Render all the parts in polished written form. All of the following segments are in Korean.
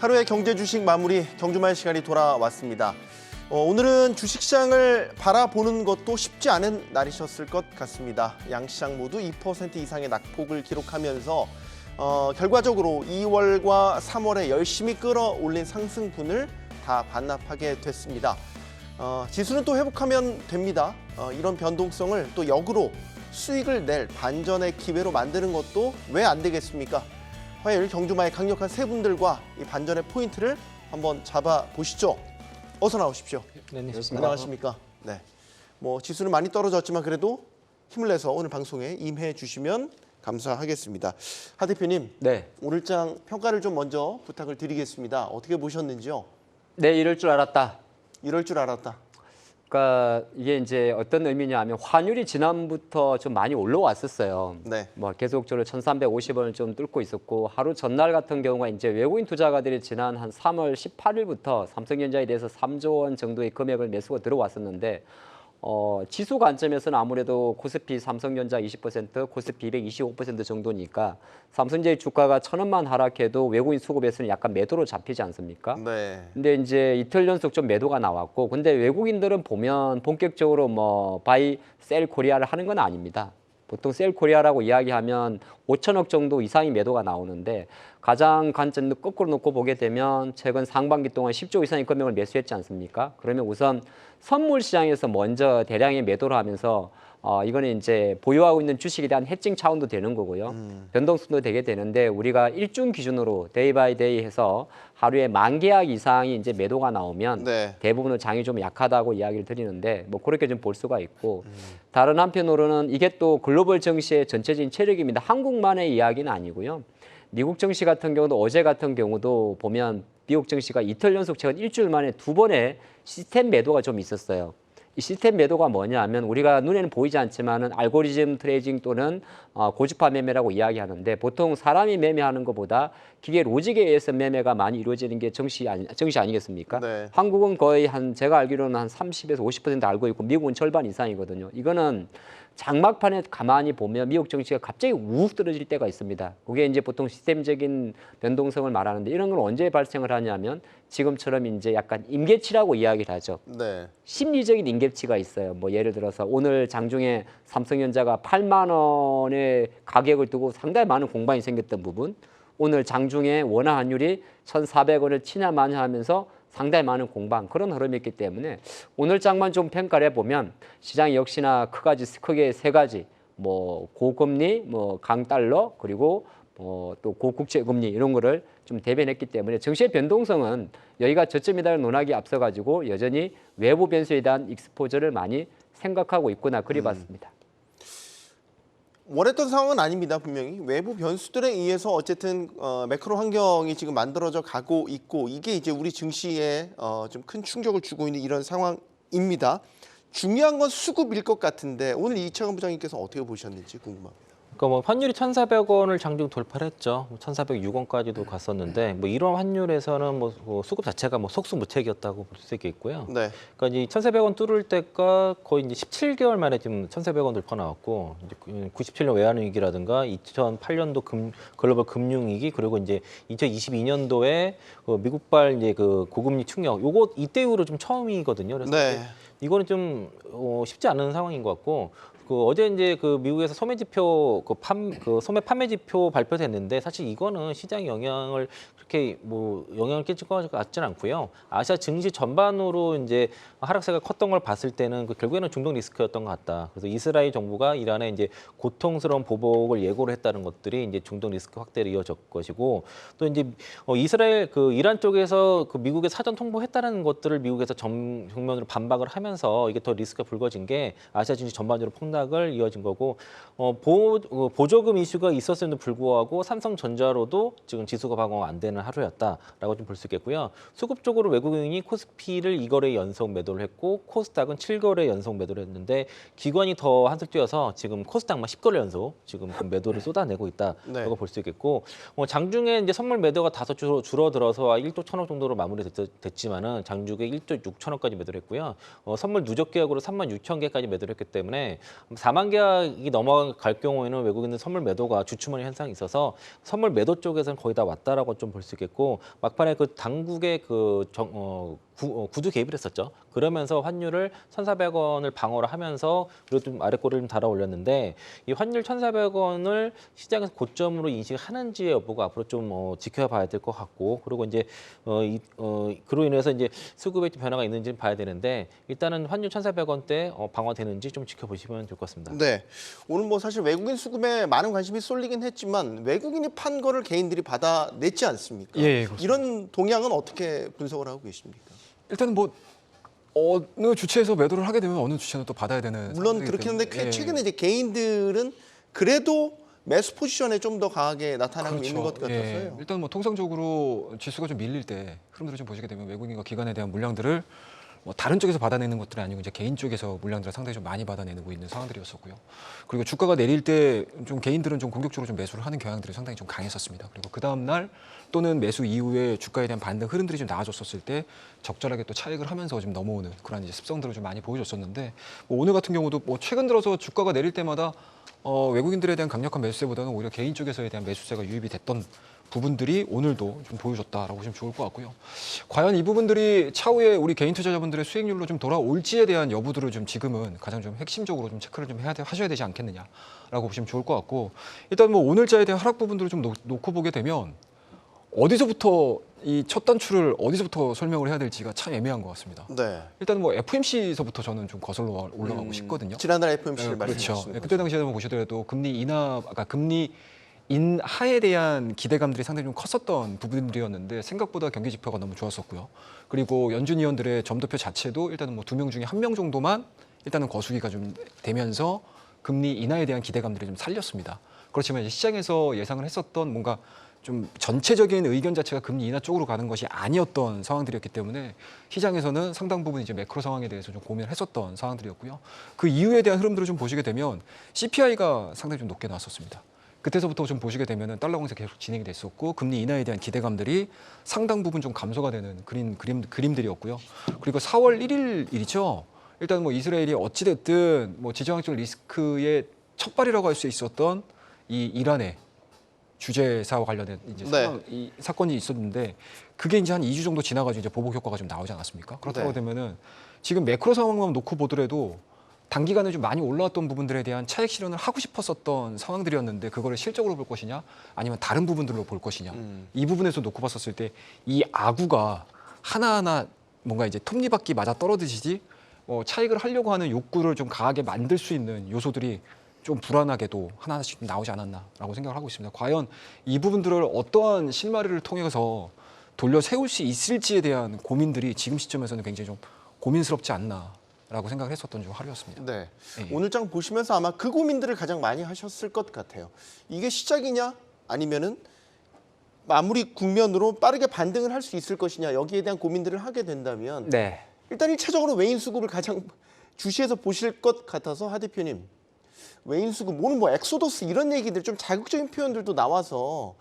하루의 경제 주식 마무리 경주말 시간이 돌아왔습니다. 오늘은 주식시장을 바라보는 것도 쉽지 않은 날이셨을 것 같습니다. 양시장 모두 2% 이상의 낙폭을 기록하면서 결과적으로 2월과 3월에 열심히 끌어올린 상승분을 다 반납하게 됐습니다. 지수는 또 회복하면 됩니다. 이런 변동성을 또 역으로 수익을 낼 반전의 기회로 만드는 것도 왜 안 되겠습니까? 화요일 경주마의 강력한 세 분들과 이 반전의 포인트를 한번 잡아보시죠. 어서 나오십시오. 네, 안녕하십니까? 네. 지수는 많이 떨어졌지만 그래도 힘을 내서 오늘 방송에 임해 주시면 감사하겠습니다. 하 대표님, 네. 오늘장 평가를 좀 먼저 부탁을 드리겠습니다. 어떻게 보셨는지요? 네, 이럴 줄 알았다. 이럴 줄 알았다. 그러니까 이게 이제 어떤 의미냐면 환율이 지난부터 좀 많이 올라왔었어요. 네. 계속적으로 1,350원을 좀 뚫고 있었고 하루 전날 같은 경우가 이제 외국인 투자가들이 지난 한 3월 18일부터 삼성전자에 대해서 3조 원 정도의 금액을 매수가 들어왔었는데 지수 관점에서는 아무래도 코스피 삼성전자 20%, 코스피 225% 정도니까 삼성전자의 주가가 1,000원만 하락해도 외국인 수급에서는 약간 매도로 잡히지 않습니까? 네. 근데 이제 이틀 연속 좀 매도가 나왔고, 근데 외국인들은 보면 본격적으로 바이 셀 코리아를 하는 건 아닙니다. 보통 셀 코리아라고 이야기하면 5천억 정도 이상의 매도가 나오는데 가장 관점도 거꾸로 놓고 보게 되면 최근 상반기 동안 10조 이상의 금액을 매수했지 않습니까? 그러면 우선 선물 시장에서 먼저 대량의 매도를 하면서 이거는 이제 보유하고 있는 주식에 대한 해칭 차원도 되는 거고요. 변동성도 되게 되는데 우리가 일중 기준으로 데이 바이 데이 해서 하루에 10,000계약 이상이 이제 매도가 나오면 네. 대부분은 장이 좀 약하다고 이야기를 드리는데 그렇게 좀 볼 수가 있고 다른 한편으로는 이게 또 글로벌 증시의 전체적인 체력입니다. 한국만의 이야기는 아니고요. 미국 증시 같은 경우도 어제 같은 경우도 보면 미국 증시가 이틀 연속 최근 일주일 만에 2번의 시스템 매도가 좀 있었어요. 이 시스템 매도가 뭐냐 하면 우리가 눈에는 보이지 않지만은 알고리즘 트레이딩 또는 고주파 매매라고 이야기하는데 보통 사람이 매매하는 것보다 기계 로직에 의해서 매매가 많이 이루어지는 게 증시 아니겠습니까? 네. 한국은 거의 제가 알기로는 한 30에서 50% 알고 있고 미국은 절반 이상이거든요. 이거는 장막판에 가만히 보면 미국 증시가 갑자기 우욱 떨어질 때가 있습니다. 그게 이제 보통 시스템적인 변동성을 말하는데 이런 건 언제 발생을 하냐면 지금처럼 이제 약간 임계치라고 이야기를 하죠. 네. 심리적인 임계치가 있어요. 예를 들어서 오늘 장중에 삼성전자가 8만 원의 가격을 두고 상당히 많은 공방이 생겼던 부분, 오늘 장중에 원화 환율이 1,400원을 치냐 마냐 하면서 상당히 많은 공방, 그런 흐름이 있기 때문에 오늘 장만 좀 평가를 해보면 시장이 역시나 크게 세 가지, 고금리, 강달러, 그리고 또 고국제금리 이런 거를 좀 대변했기 때문에 증시의 변동성은 여기가 저점이다를 논하기 앞서가지고 여전히 외부 변수에 대한 익스포저를 많이 생각하고 있구나 그리 봤습니다. 원했던 상황은 아닙니다. 분명히 외부 변수들에 의해서 어쨌든 매크로 환경이 지금 만들어져 가고 있고 이게 이제 우리 증시에 좀 큰 충격을 주고 있는 이런 상황입니다. 중요한 건 수급일 것 같은데 오늘 이창원 부장님께서 어떻게 보셨는지 궁금합니다. 그러니까 환율이 1,400원을 장중 돌파를 했죠. 1,406원까지도 갔었는데 이런 환율에서는 수급 자체가 속수무책이었다고 볼 수 있겠고요. 네. 그러니까 이제 1,400원 뚫을 때가 거의 이제 17개월 만에 지금 1,400원 돌파 나왔고, 이제 97년 외환위기라든가 2008년도 글로벌 금융위기, 그리고 이제 2022년도에 미국발 이제 고금리 충격, 이때 이후로 좀 처음이거든요. 그래서 네. 이거는 좀 쉽지 않은 상황인 것 같고. 어제 이제 미국에서 소매 지표 소매 판매 지표 발표됐는데 사실 이거는 시장 영향을 그렇게 영향을 끼칠 것 같지는 않고요. 아시아 증시 전반으로 이제 하락세가 컸던 걸 봤을 때는 결국에는 중동 리스크였던 것 같다. 그래서 이스라엘 정부가 이란의 이제 고통스러운 보복을 예고를 했다는 것들이 이제 중동 리스크 확대로 이어질 것이고, 또 이제 이란 쪽에서 미국에 사전 통보했다는 것들을 미국에서 정면으로 반박을 하면서 이게 더 리스크가 불거진 게 아시아 증시 전반적으로 폭락을 이어진 거고, 보조금 이슈가 있었음에도 불구하고 삼성전자로도 지금 지수가 방어가 안 되는 하루였다라고 좀 볼 수 있겠고요. 수급적으로 외국인이 코스피를 2거래 연속 매도를 했고 코스닥은 7거래 연속 매도를 했는데 기관이 더 한술 뛰어서 지금 코스닥만 10거래 연속 지금 매도를 쏟아내고 있다라고 네. 볼 수 있겠고, 장중에 이제 선물 매도가 다소 줄어들어서 1조 1,000억 정도로 마무리됐지만은 장중에 1조 6천억까지 매도를 했고요. 선물 누적 계약으로 36,000개까지 매도를 했기 때문에 4만 계약이 넘어갈 경우에는 외국인들 선물 매도가 주춤하는 현상이 있어서 선물 매도 쪽에서는 거의 다 왔다라고 좀 볼 수 있겠고 막판에 그 당국의 구두 개입을 했었죠. 그러면서 환율을 1,400원을 방어를 하면서 그리고 좀 아래꼬리를 좀 달아 올렸는데 이 환율 1,400원을 시장에서 고점으로 인식하는지 여부가 앞으로 좀 지켜봐야 될 것 같고 그리고 이제 그로 인해서 이제 수급의 변화가 있는지 봐야 되는데 일단은 환율 1,400원대 방어되는지 좀 지켜보시면 좋을 것 같습니다. 네, 오늘 뭐 사실 외국인 수급에 많은 관심이 쏠리긴 했지만 외국인이 판 거를 개인들이 받아냈지 않습니까? 예, 그렇습니다. 이런 동향은 어떻게 분석을 하고 계십니까? 일단은 뭐 어느 주체에서 매도를 하게 되면 어느 주체는 또 받아야 되는 물론 상황이기 그렇긴 한데 때문에. 예. 최근에 이제 개인들은 그래도 매수 포지션에 좀 더 강하게 나타나고 그렇죠. 있는 것 같아서요. 일단 뭐 통상적으로 지수가 좀 밀릴 때 흐름들을 좀 보시게 되면 외국인과 기관에 대한 물량들을 뭐 다른 쪽에서 받아내는 것들이 아니고 이제 개인 쪽에서 물량들을 상당히 좀 많이 받아내고 있는 상황들이었었고요. 그리고 주가가 내릴 때 좀 개인들은 좀 공격적으로 좀 매수를 하는 경향들이 상당히 좀 강했었습니다. 그리고 그 다음 날 또는 매수 이후에 주가에 대한 반등 흐름들이 좀 나아졌었을 때 적절하게 또 차익을 하면서 좀 넘어오는 그런 이제 습성들을 좀 많이 보여줬었는데 뭐 오늘 같은 경우도 뭐 최근 들어서 주가가 내릴 때마다 외국인들에 대한 강력한 매수세보다는 오히려 개인 쪽에서에 대한 매수세가 유입이 됐던 부분들이 오늘도 좀 보여줬다라고 보시면 좋을 것 같고요. 과연 이 부분들이 차후에 우리 개인 투자자분들의 수익률로 좀 돌아올지에 대한 여부들을 좀 지금은 가장 좀 핵심적으로 좀 체크를 좀 하셔야 되지 않겠느냐라고 보시면 좋을 것 같고 일단 뭐 오늘자에 대한 하락 부분들을 좀 놓고 보게 되면 어디서부터 이 첫 단추를 어디서부터 설명을 해야 될지가 참 애매한 것 같습니다. 네. 일단 뭐 FMC에서부터 저는 좀 거슬러 올라가고 싶거든요. 지난달 FMC를 그렇죠. 말씀하셨습니다. 그때 당시에 한번 보시더라도 금리 인하, 그러니까 금리 인하에 대한 기대감들이 상당히 좀 컸었던 부분들이었는데 생각보다 경기 지표가 너무 좋았었고요. 그리고 연준 위원들의 점도표 자체도 일단은 뭐 2명 중에 1명 정도만 일단은 거수기가 좀 되면서 금리 인하에 대한 기대감들이 좀 살렸습니다. 그렇지만 이제 시장에서 예상을 했었던 뭔가 좀 전체적인 의견 자체가 금리 인하 쪽으로 가는 것이 아니었던 상황들이었기 때문에 시장에서는 상당 부분 이제 매크로 상황에 대해서 좀 고민을 했었던 상황들이었고요. 그 이후에 대한 흐름들을 좀 보시게 되면 CPI가 상당히 좀 높게 나왔었습니다. 그때서부터 좀 보시게 되면은 달러 강세 계속 진행이 됐었고 금리 인하에 대한 기대감들이 상당 부분 좀 감소가 되는 그림들이었고요. 그리고 4월 1일이죠. 일단 뭐 이스라엘이 어찌 됐든 뭐 지정학적 리스크의 첫발이라고 할 수 있었던 이 이란의 주재사와 관련된 이제 네. 이 사건이 있었는데 그게 이제 한 2주 정도 지나가지고 이제 보복 효과가 좀 나오지 않았습니까? 그렇다고 네. 되면은 지금 매크로 상황만 놓고 보더라도 단기간에 좀 많이 올라왔던 부분들에 대한 차익 실현을 하고 싶었었던 상황들이었는데 그거를 실적으로 볼 것이냐 아니면 다른 부분들로 볼 것이냐 이 부분에서 놓고 봤었을 때 이 아구가 하나하나 뭔가 이제 톱니바퀴 맞아 떨어지지 차익을 하려고 하는 욕구를 좀 강하게 만들 수 있는 요소들이 좀 불안하게도 하나하나씩 나오지 않았나라고 생각을 하고 있습니다. 과연 이 부분들을 어떠한 실마리를 통해서 돌려 세울 수 있을지에 대한 고민들이 지금 시점에서는 굉장히 좀 고민스럽지 않나라고 생각을 했었던 좀 하루였습니다. 네. 예. 오늘 장 보시면서 아마 그 고민들을 가장 많이 하셨을 것 같아요. 이게 시작이냐 아니면은 마무리 국면으로 빠르게 반등을 할 수 있을 것이냐 여기에 대한 고민들을 하게 된다면 네. 일단 1차적으로 외인 수급을 가장 주시해서 보실 것 같아서 하 대표님 외인 수급 오늘 뭐 엑소더스 이런 얘기들 좀 자극적인 표현들도 나와서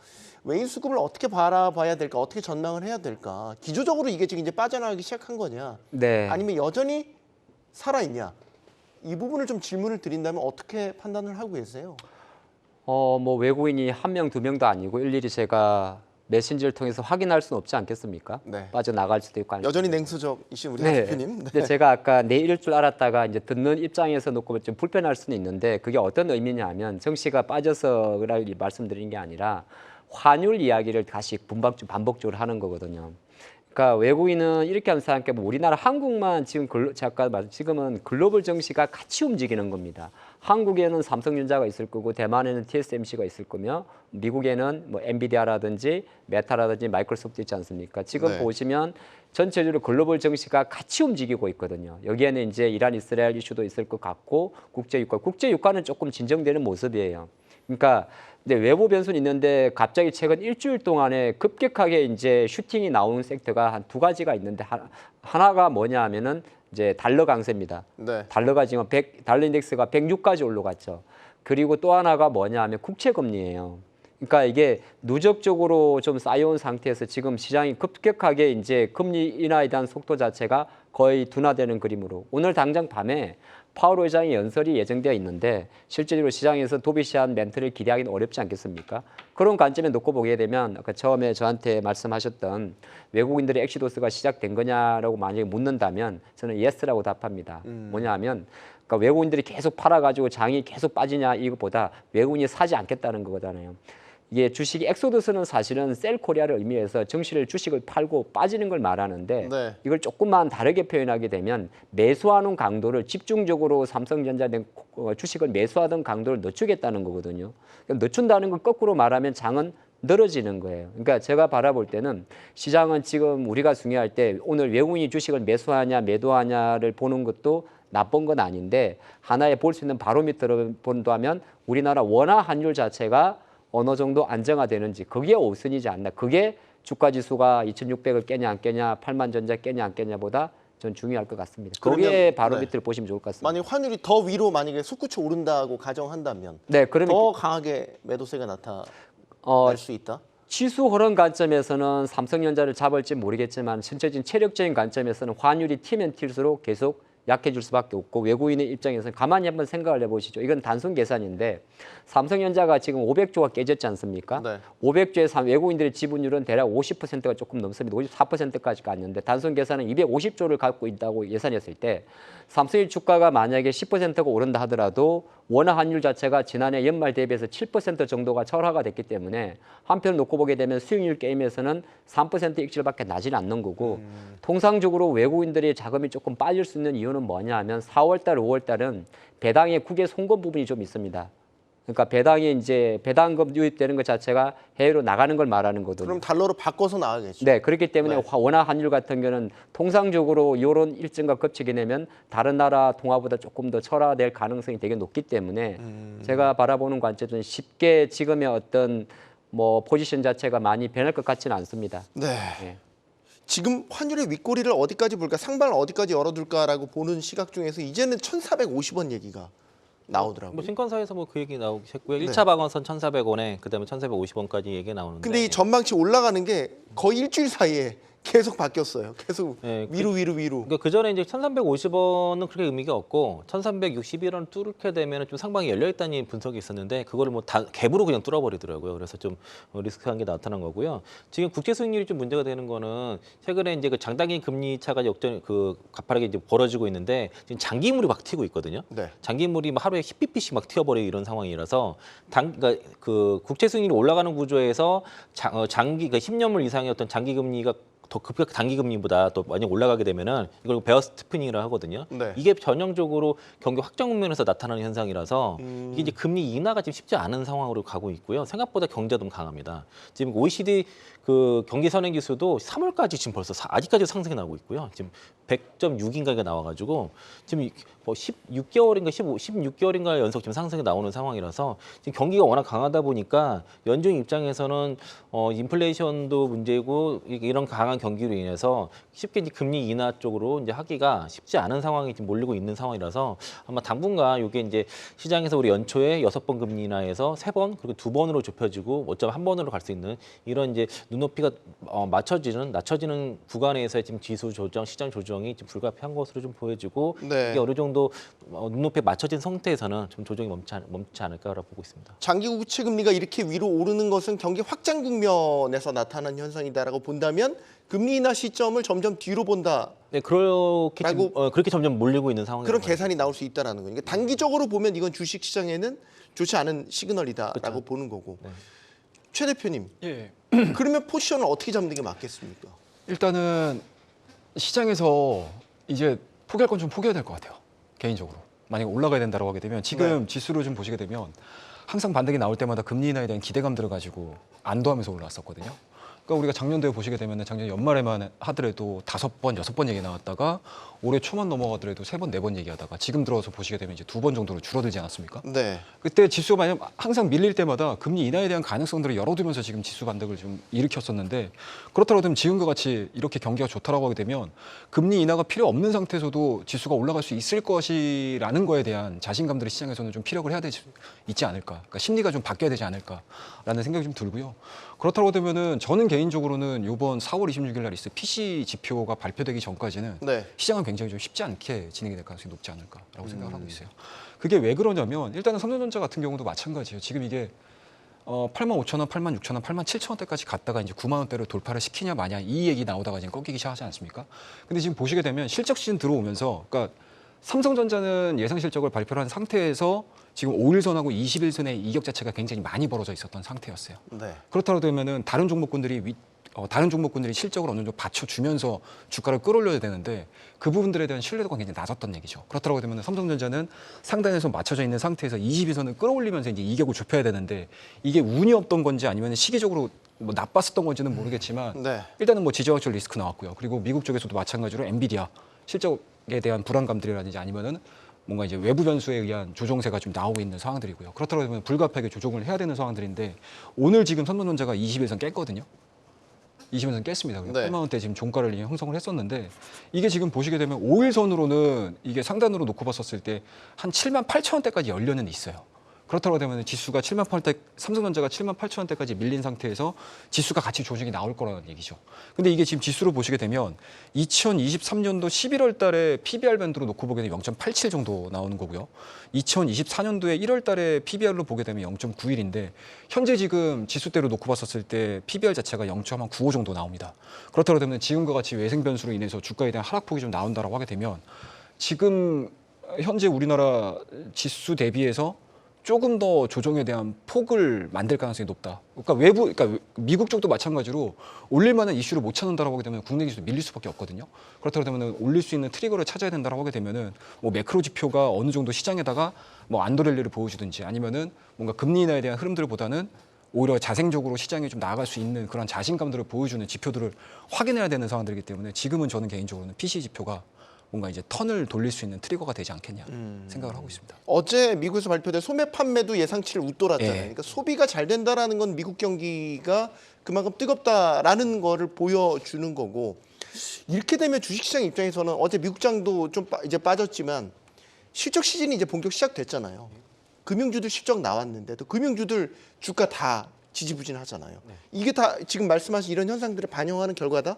외인 수급을 어떻게 바라봐야 될까 어떻게 전망을 해야 될까 기조적으로 이게 지금 이제 빠져나가기 시작한 거냐 네. 아니면 여전히 살아있냐 이 부분을 좀 질문을 드린다면 어떻게 판단을 하고 계세요? 뭐 외국인이 한 명, 두 명도 아니고 일일이 제가 메신저를 통해서 확인할 수는 없지 않겠습니까? 네. 빠져나갈 수도 있고. 여전히 냉소적이신 우리 하 네. 대표님. 네. 근데 제가 아까 내일 줄 알았다가 이제 듣는 입장에서 놓고 좀 불편할 수는 있는데 그게 어떤 의미냐면 정 씨가 빠져서 말씀드린 게 아니라 환율 이야기를 다시 반복적으로 하는 거거든요. 그러니까 외국인은 이렇게 하면 생각해 보면 우리나라 한국만 지금 지금은 글로벌 정시가 같이 움직이는 겁니다. 한국에는 삼성전자가 있을 거고 대만에는 TSMC가 있을 거며 미국에는 뭐 엔비디아라든지 메타라든지 마이크로소프트 있지 않습니까? 지금 네. 보시면 전체적으로 글로벌 정시가 같이 움직이고 있거든요. 여기에는 이제 이란 이스라엘 이슈도 있을 것 같고 국제유가는 조금 진정되는 모습이에요. 그러니까 이제 외부 변수는 있는데 갑자기 최근 일주일 동안에 급격하게 이제 슈팅이 나오는 섹터가 한 두 가지가 있는데 하나가 뭐냐 하면은 이제 달러 강세입니다. 네. 달러가 지금 달러 인덱스가 106까지 올라갔죠. 그리고 또 하나가 뭐냐 하면 국채 금리예요. 그러니까 이게 누적적으로 좀 쌓여온 상태에서 지금 시장이 급격하게 이제 금리 인하에 대한 속도 자체가 거의 둔화되는 그림으로 오늘 당장 밤에 파월 의장의 연설이 예정되어 있는데 실제로 시장에서 도비시한 멘트를 기대하기는 어렵지 않겠습니까? 그런 관점에 놓고 보게 되면 아까 처음에 저한테 말씀하셨던 외국인들의 엑시도스가 시작된 거냐라고 만약에 묻는다면 저는 예스라고 답합니다. 뭐냐하면 그러니까 외국인들이 계속 팔아가지고 장이 계속 빠지냐 이것보다 외국인이 사지 않겠다는 거잖아요. 이게 주식이 엑소더스는 사실은 셀코리아를 의미해서 증시를 주식을 팔고 빠지는 걸 말하는데 네. 이걸 조금만 다르게 표현하게 되면 매수하는 강도를 집중적으로 삼성전자 등 주식을 매수하던 강도를 늦추겠다는 거거든요. 그러니까 늦춘다는 걸 거꾸로 말하면 장은 늘어지는 거예요. 그러니까 제가 바라볼 때는 시장은 지금 우리가 중요할 때 오늘 외국인이 주식을 매수하냐 매도하냐를 보는 것도 나쁜 건 아닌데 하나의 볼 수 있는 바로미터를 본다면 우리나라 원화 환율 자체가 어느 정도 안정화되는지 그게 우선이지 않나. 그게 주가 지수가 2,600을 깨냐 안 깨냐 8만 전자 깨냐 안 깨냐보다 전 중요할 것 같습니다. 그러면, 거기에 바로미터를 보시면 좋을 것 같습니다. 만약 환율이 더 위로 만약에 솟구쳐 오른다고 가정한다면 네, 그러면 더 강하게 매도세가 나타날 수 있다. 지수 흐름 관점에서는 삼성전자를 잡을지 모르겠지만 전체적인 체력적인 관점에서는 환율이 튀면 튈수록 계속 약해질 수밖에 없고 외국인의 입장에서는 가만히 한번 생각을 해보시죠. 이건 단순 계산인데 삼성전자가 지금 500조가 깨졌지 않습니까? 네. 500조의 외국인들의 지분율은 대략 50%가 조금 넘습니다. 54%까지 갔는데 단순 계산은 250조를 갖고 있다고 예산했을 때 삼성의 주가가 만약에 10%가 오른다 하더라도 원화 환율 자체가 지난해 연말 대비해서 7% 정도가 철화가 됐기 때문에 한편 놓고 보게 되면 수익률 게임에서는 3% 익실밖에 나지는 않는 거고 통상적으로 외국인들이 자금이 조금 빠질 수 있는 이유는 뭐냐 하면 4월 달, 5월 달은 배당의 국외 송금 부분이 좀 있습니다. 그러니까 배당이 이제 배당금 유입되는 것 자체가 해외로 나가는 걸 말하는 거거든요. 그럼 달러로 바꿔서 나가겠죠. 네, 그렇기 때문에 네. 원화 환율 같은 경우는 통상적으로 이런 일정과 겹치게 되면 다른 나라 동화보다 조금 더 철화될 가능성이 되게 높기 때문에 제가 바라보는 관점은 쉽게 지금의 어떤 뭐 포지션 자체가 많이 변할 것 같지는 않습니다. 네. 예. 지금 환율의 윗꼬리를 어디까지 볼까, 상반을 어디까지 열어둘까라고 보는 시각 중에서 이제는 1,450원 얘기가 나오더라고요. 뭐 신권사에서 뭐 그 얘기 나오고 했고요. 네. 1차 방어선 1,400원에 그다음에 1,450원까지 얘기 나오는데. 근데 이 전망치 올라가는 게 거의 일주일 사이에 계속 바뀌었어요. 계속 네, 위로. 그러니까 그 전에 이제 1,350원은 그렇게 의미가 없고 1,361원 뚫게 되면 좀 상방이 열려 있다는 분석이 있었는데 그거를 뭐 다 갭으로 그냥 뚫어버리더라고요. 그래서 좀 리스크한 게 나타난 거고요. 지금 국제 수익률이 좀 문제가 되는 거는 최근에 이제 그 장단기 금리 차가 역전 그 가파르게 이제 벌어지고 있는데 지금 장기물이 막 튀고 있거든요. 네. 장기물이 막 하루에 10bp씩 막 튀어버리고 이런 상황이라서 그러니까 그 국제 수익률이 올라가는 구조에서 장기 그러니까 10년물 이상의 어떤 장기 금리가 더 급격 단기 금리보다 또 많이 올라가게 되면은 이걸 베어 스티프닝이라고 하거든요. 네. 이게 전형적으로 경기 확정 국면에서 나타나는 현상이라서 이게 이제 금리 인하가 지금 쉽지 않은 상황으로 가고 있고요. 생각보다 경제가 너무 강합니다. 지금 OECD 그 경기 선행 지수도 3월까지 지금 벌써 아직까지 상승이 나오고 있고요. 지금 100.6인가가 나와가지고 지금 뭐 16개월인가 16개월인가 연속 지금 상승이 나오는 상황이라서 지금 경기가 워낙 강하다 보니까 연준 입장에서는 인플레이션도 문제고 이런 강한 경기로 인해서 쉽게 이제 금리 인하 쪽으로 이제 하기가 쉽지 않은 상황이 지금 몰리고 있는 상황이라서 아마 당분간 이게 이제 시장에서 우리 연초에 6번 금리 인하에서 3번 그리고 2번으로 좁혀지고 어쩌면 1번으로 갈 수 있는 이런 이제 눈높이가 낮춰지는 구간에서 지금 지수 조정, 시장 조정이 지금 불가피한 것으로 좀 보여지고 네. 이게 어느 정도 눈높이에 맞춰진 상태에서는 좀 조정이 멈추지 않을까라고 보고 있습니다. 장기 국채 금리가 이렇게 위로 오르는 것은 경기 확장 국면에서 나타난 현상이다라고 본다면 금리 인하 시점을 점점 뒤로 본다. 네, 그렇게 점점 몰리고 있는 상황이라고 그런 계산이 나올 수 있다라는 거니까 단기적으로 보면 이건 주식 시장에는 좋지 않은 시그널이다라고 그렇죠. 보는 거고. 네. 최 대표님, 예. 그러면 포지션을 어떻게 잡는 게 맞겠습니까? 일단은 시장에서 이제 포기할 건 좀 포기해야 될 것 같아요. 개인적으로. 만약에 올라가야 된다고 하게 되면 지금 지수를 좀 보시게 되면 항상 반등이 나올 때마다 금리 인하에 대한 기대감들을 가지고 안도하면서 올라왔었거든요. 그러니까 우리가 작년도에 보시게 되면 작년 연말에만 하더라도 5번, 6번 얘기 나왔다가 올해 초만 넘어가더라도 3번, 4번 얘기하다가 지금 들어서 보시게 되면 이제 2번 정도로 줄어들지 않았습니까? 네. 그때 지수가 만약 항상 밀릴 때마다 금리 인하에 대한 가능성들을 열어두면서 지금 지수 반등을 좀 일으켰었는데 그렇다고 하면 지금과 같이 이렇게 경기가 좋다라고 하게 되면 금리 인하가 필요 없는 상태에서도 지수가 올라갈 수 있을 것이라는 거에 대한 자신감들이 시장에서는 좀 피력을 해야 있지 않을까. 그러니까 심리가 좀 바뀌어야 되지 않을까라는 생각이 좀 들고요. 그렇다고 되면은 저는 개인적으로는 이번 4월 26일 날 있을 PC 지표가 발표되기 전까지는 네. 시장은 굉장히 좀 쉽지 않게 진행이 될 가능성이 높지 않을까라고 생각을 하고 있어요. 그게 왜 그러냐면 일단은 삼성전자 같은 경우도 마찬가지예요. 지금 이게 85,000원, 86,000원, 87,000원대까지 갔다가 이제 9만 원대를 돌파를 시키냐 마냐 이 얘기 나오다가 지금 꺾이기 시작하지 않습니까? 근데 지금 보시게 되면 실적 시즌 들어오면서 그러니까 삼성전자는 예상 실적을 발표를 한 상태에서 지금 5일선하고 20일선의 이격 자체가 굉장히 많이 벌어져 있었던 상태였어요. 네. 그렇다고 되면은 다른 종목군들이 실적을 어느 정도 받쳐주면서 주가를 끌어올려야 되는데 그 부분들에 대한 신뢰도가 굉장히 낮았던 얘기죠. 그렇다고 되면 삼성전자는 상단에서 맞춰져 있는 상태에서 20일선을 끌어올리면서 이제 이격을 좁혀야 되는데 이게 운이 없던 건지 아니면 시기적으로 뭐 나빴었던 건지는 모르겠지만 네. 일단은 뭐 지정학적 리스크 나왔고요. 그리고 미국 쪽에서도 마찬가지로 엔비디아 실적에 대한 불안감들이라든지 아니면은 뭔가 이제 외부 변수에 의한 조정세가 좀 나오고 있는 상황들이고요. 그렇다고 하면 불가피하게 조정을 해야 되는 상황들인데 오늘 지금 삼성전자가 20일선 깼거든요. 20일선 깼습니다. 네. 8만 원대 지금 종가를 형성을 했었는데 이게 지금 보시게 되면 5일선으로는 이게 상단으로 놓고 봤었을 때 한 7만 8천 원대까지 열려는 있어요. 그렇다고 되면 지수가 7만 8대 삼성전자가 7만 8천 원대까지 밀린 상태에서 지수가 같이 조정이 나올 거라는 얘기죠. 근데 이게 지금 지수로 보시게 되면 2023년도 11월 달에 PBR 밴드로 놓고 보게 되면 0.87 정도 나오는 거고요. 2024년도에 1월 달에 PBR로 보게 되면 0.91인데 현재 지금 지수대로 놓고 봤었을 때 PBR 자체가 0.95 정도 나옵니다. 그렇다고 되면 지금과 같이 외생 변수로 인해서 주가에 대한 하락폭이 좀 나온다라고 하게 되면 지금 현재 우리나라 지수 대비해서 조금 더 조정에 대한 폭을 만들 가능성이 높다. 그러니까 미국 쪽도 마찬가지로 올릴 만한 이슈를 못 찾는다라고 하게 되면 국내 기술 밀릴 수밖에 없거든요. 그렇다고 되면 올릴 수 있는 트리거를 찾아야 된다라고 하게 되면은 뭐 매크로 지표가 어느 정도 시장에다가 뭐 안도렐리를 보여주든지 아니면은 뭔가 금리 인하에 대한 흐름들보다는 오히려 자생적으로 시장에 좀 나아갈 수 있는 그런 자신감들을 보여주는 지표들을 확인해야 되는 상황들이기 때문에 지금은 저는 개인적으로는 PC 지표가 뭔가 이제 턴을 돌릴 수 있는 트리거가 되지 않겠냐 생각을 하고 있습니다. 어제 미국에서 발표된 소매 판매도 예상치를 웃돌았잖아요. 예. 그러니까 소비가 잘 된다라는 건 미국 경기가 그만큼 뜨겁다라는 거를 보여주는 거고 이렇게 되면 주식시장 입장에서는 어제 미국장도 좀 이제 빠졌지만 실적 시즌이 이제 본격 시작됐잖아요. 금융주들 실적 나왔는데 또 금융주들 주가 다 지지부진하잖아요. 이게 다 지금 말씀하신 이런 현상들을 반영하는 결과다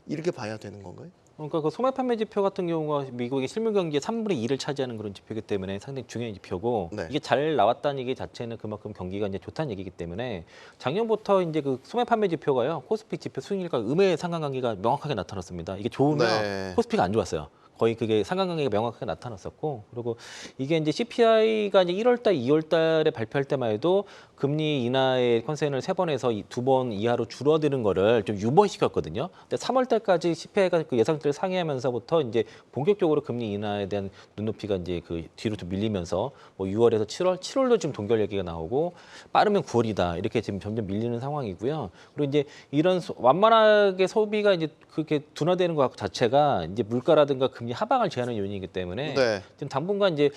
이렇게 봐야 되는 건가요? 그러니까 그 소매 판매 지표 같은 경우가 미국의 실물 경기의 3분의 2를 차지하는 그런 지표이기 때문에 상당히 중요한 지표고 네. 이게 잘 나왔다는 얘기 자체는 그만큼 경기가 이제 좋다는 얘기이기 때문에 작년부터 이제 그 소매 판매 지표가요 코스피 지표 수익률과 음의 상관관계가 명확하게 나타났습니다. 이게 좋으면 네. 코스피가 안 좋았어요. 거의 그게 상관관계가 명확하게 나타났었고 그리고 이게 이제 CPI가 이제 1월달, 2월달에 발표할 때만 해도 금리 인하의 컨센을 3번에서 2번 이하로 줄어드는 거를 좀 유보시켰거든요. 근데 3월달까지 CPI가 그 예상치를 상회하면서부터 이제 본격적으로 금리 인하에 대한 눈높이가 이제 그 뒤로 좀 밀리면서 뭐 6월에서 7월도 지금 동결 얘기가 나오고 빠르면 9월이다 이렇게 지금 점점 밀리는 상황이고요. 그리고 이제 이런 완만하게 소비가 이제 그렇게 둔화되는 것 자체가 이제 물가라든가 금리 하방을 제한하는 요인이기 때문에 네. 지금 당분간 이제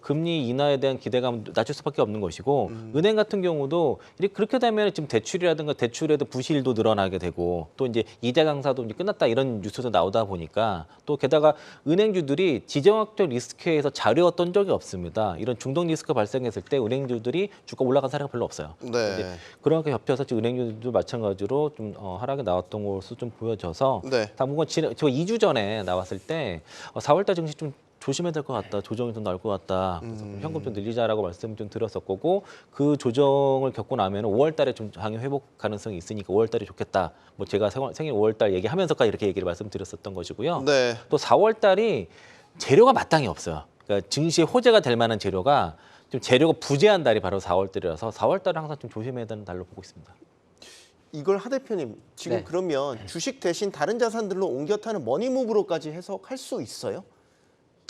금리 인하에 대한 기대감 낮출 수밖에 없는 것이고 은행 같은 경우도 이렇게 그렇게 되면 지금 대출이라든가 대출에도 부실도 늘어나게 되고 또 이제 이자 강사도 이제 끝났다 이런 뉴스도 나오다 보니까 또 게다가 은행주들이 지정학적 리스크에서 자료였던 적이 없습니다. 이런 중동 리스크 발생했을 때 은행주들이 주가 올라간 사례가 별로 없어요. 네. 그런 게 겹쳐서 지금 은행주도 마찬가지로 좀 하락에 나왔던 것으로 좀 보여져서 네. 당분간 저 2주 전에 나왔을 때 4월달 증시 좀 조심해야 될 것 같다. 조정이 좀 나올 것 같다. 그래서 현금 좀 늘리자라고 말씀 좀 드렸었고 그 조정을 겪고 나면 5월달에 좀 장의 회복 가능성이 있으니까 5월달이 좋겠다. 뭐 제가 생일 5월달 얘기하면서까지 이렇게 얘기를 말씀드렸었던 것이고요. 네. 또 4월달이 재료가 마땅히 없어요. 그러니까 증시에 호재가 될 만한 재료가 좀 재료가 부재한 달이 바로 4월달이라서 4월달은 항상 좀 조심해야 되는 달로 보고 있습니다. 이걸 하 대표님 지금 네. 그러면 주식 대신 다른 자산들로 옮겨 타는 머니무브로까지 해석할 수 있어요?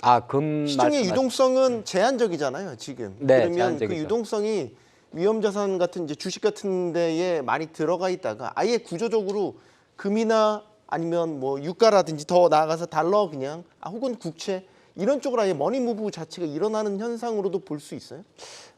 시중의 유동성은 제한적이잖아요, 지금. 네, 그러면 제한적이죠. 그 유동성이 위험 자산 같은 이제 주식 같은 데에 많이 들어가 있다가 아예 구조적으로 금이나 아니면 뭐 유가라든지 더 나아가서 달러 그냥 혹은 국채 이런 쪽으로 아예 머니무브 자체가 일어나는 현상으로도 볼 수 있어요?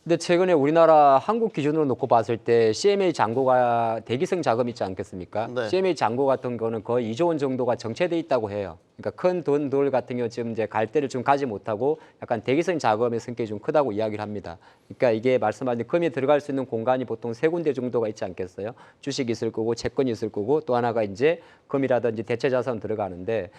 근데 최근에 우리나라 한국 기준으로 놓고 봤을 때 CMA 잔고가 대기성 자금 있지 않겠습니까? 네. CMA 잔고 같은 거는 거의 2조 원 정도가 정체돼 있다고 해요. 그러니까 큰 돈들 같은 경우 지금 이제 갈 데를 좀 가지 못하고 약간 대기성 자금의 성격이 좀 크다고 이야기를 합니다. 그러니까 이게 말씀하신 금이 들어갈 수 있는 공간이 보통 세 군데 정도가 있지 않겠어요? 주식이 있을 거고 채권이 있을 거고 또 하나가 이제 금이라든지 대체 자산 들어가는데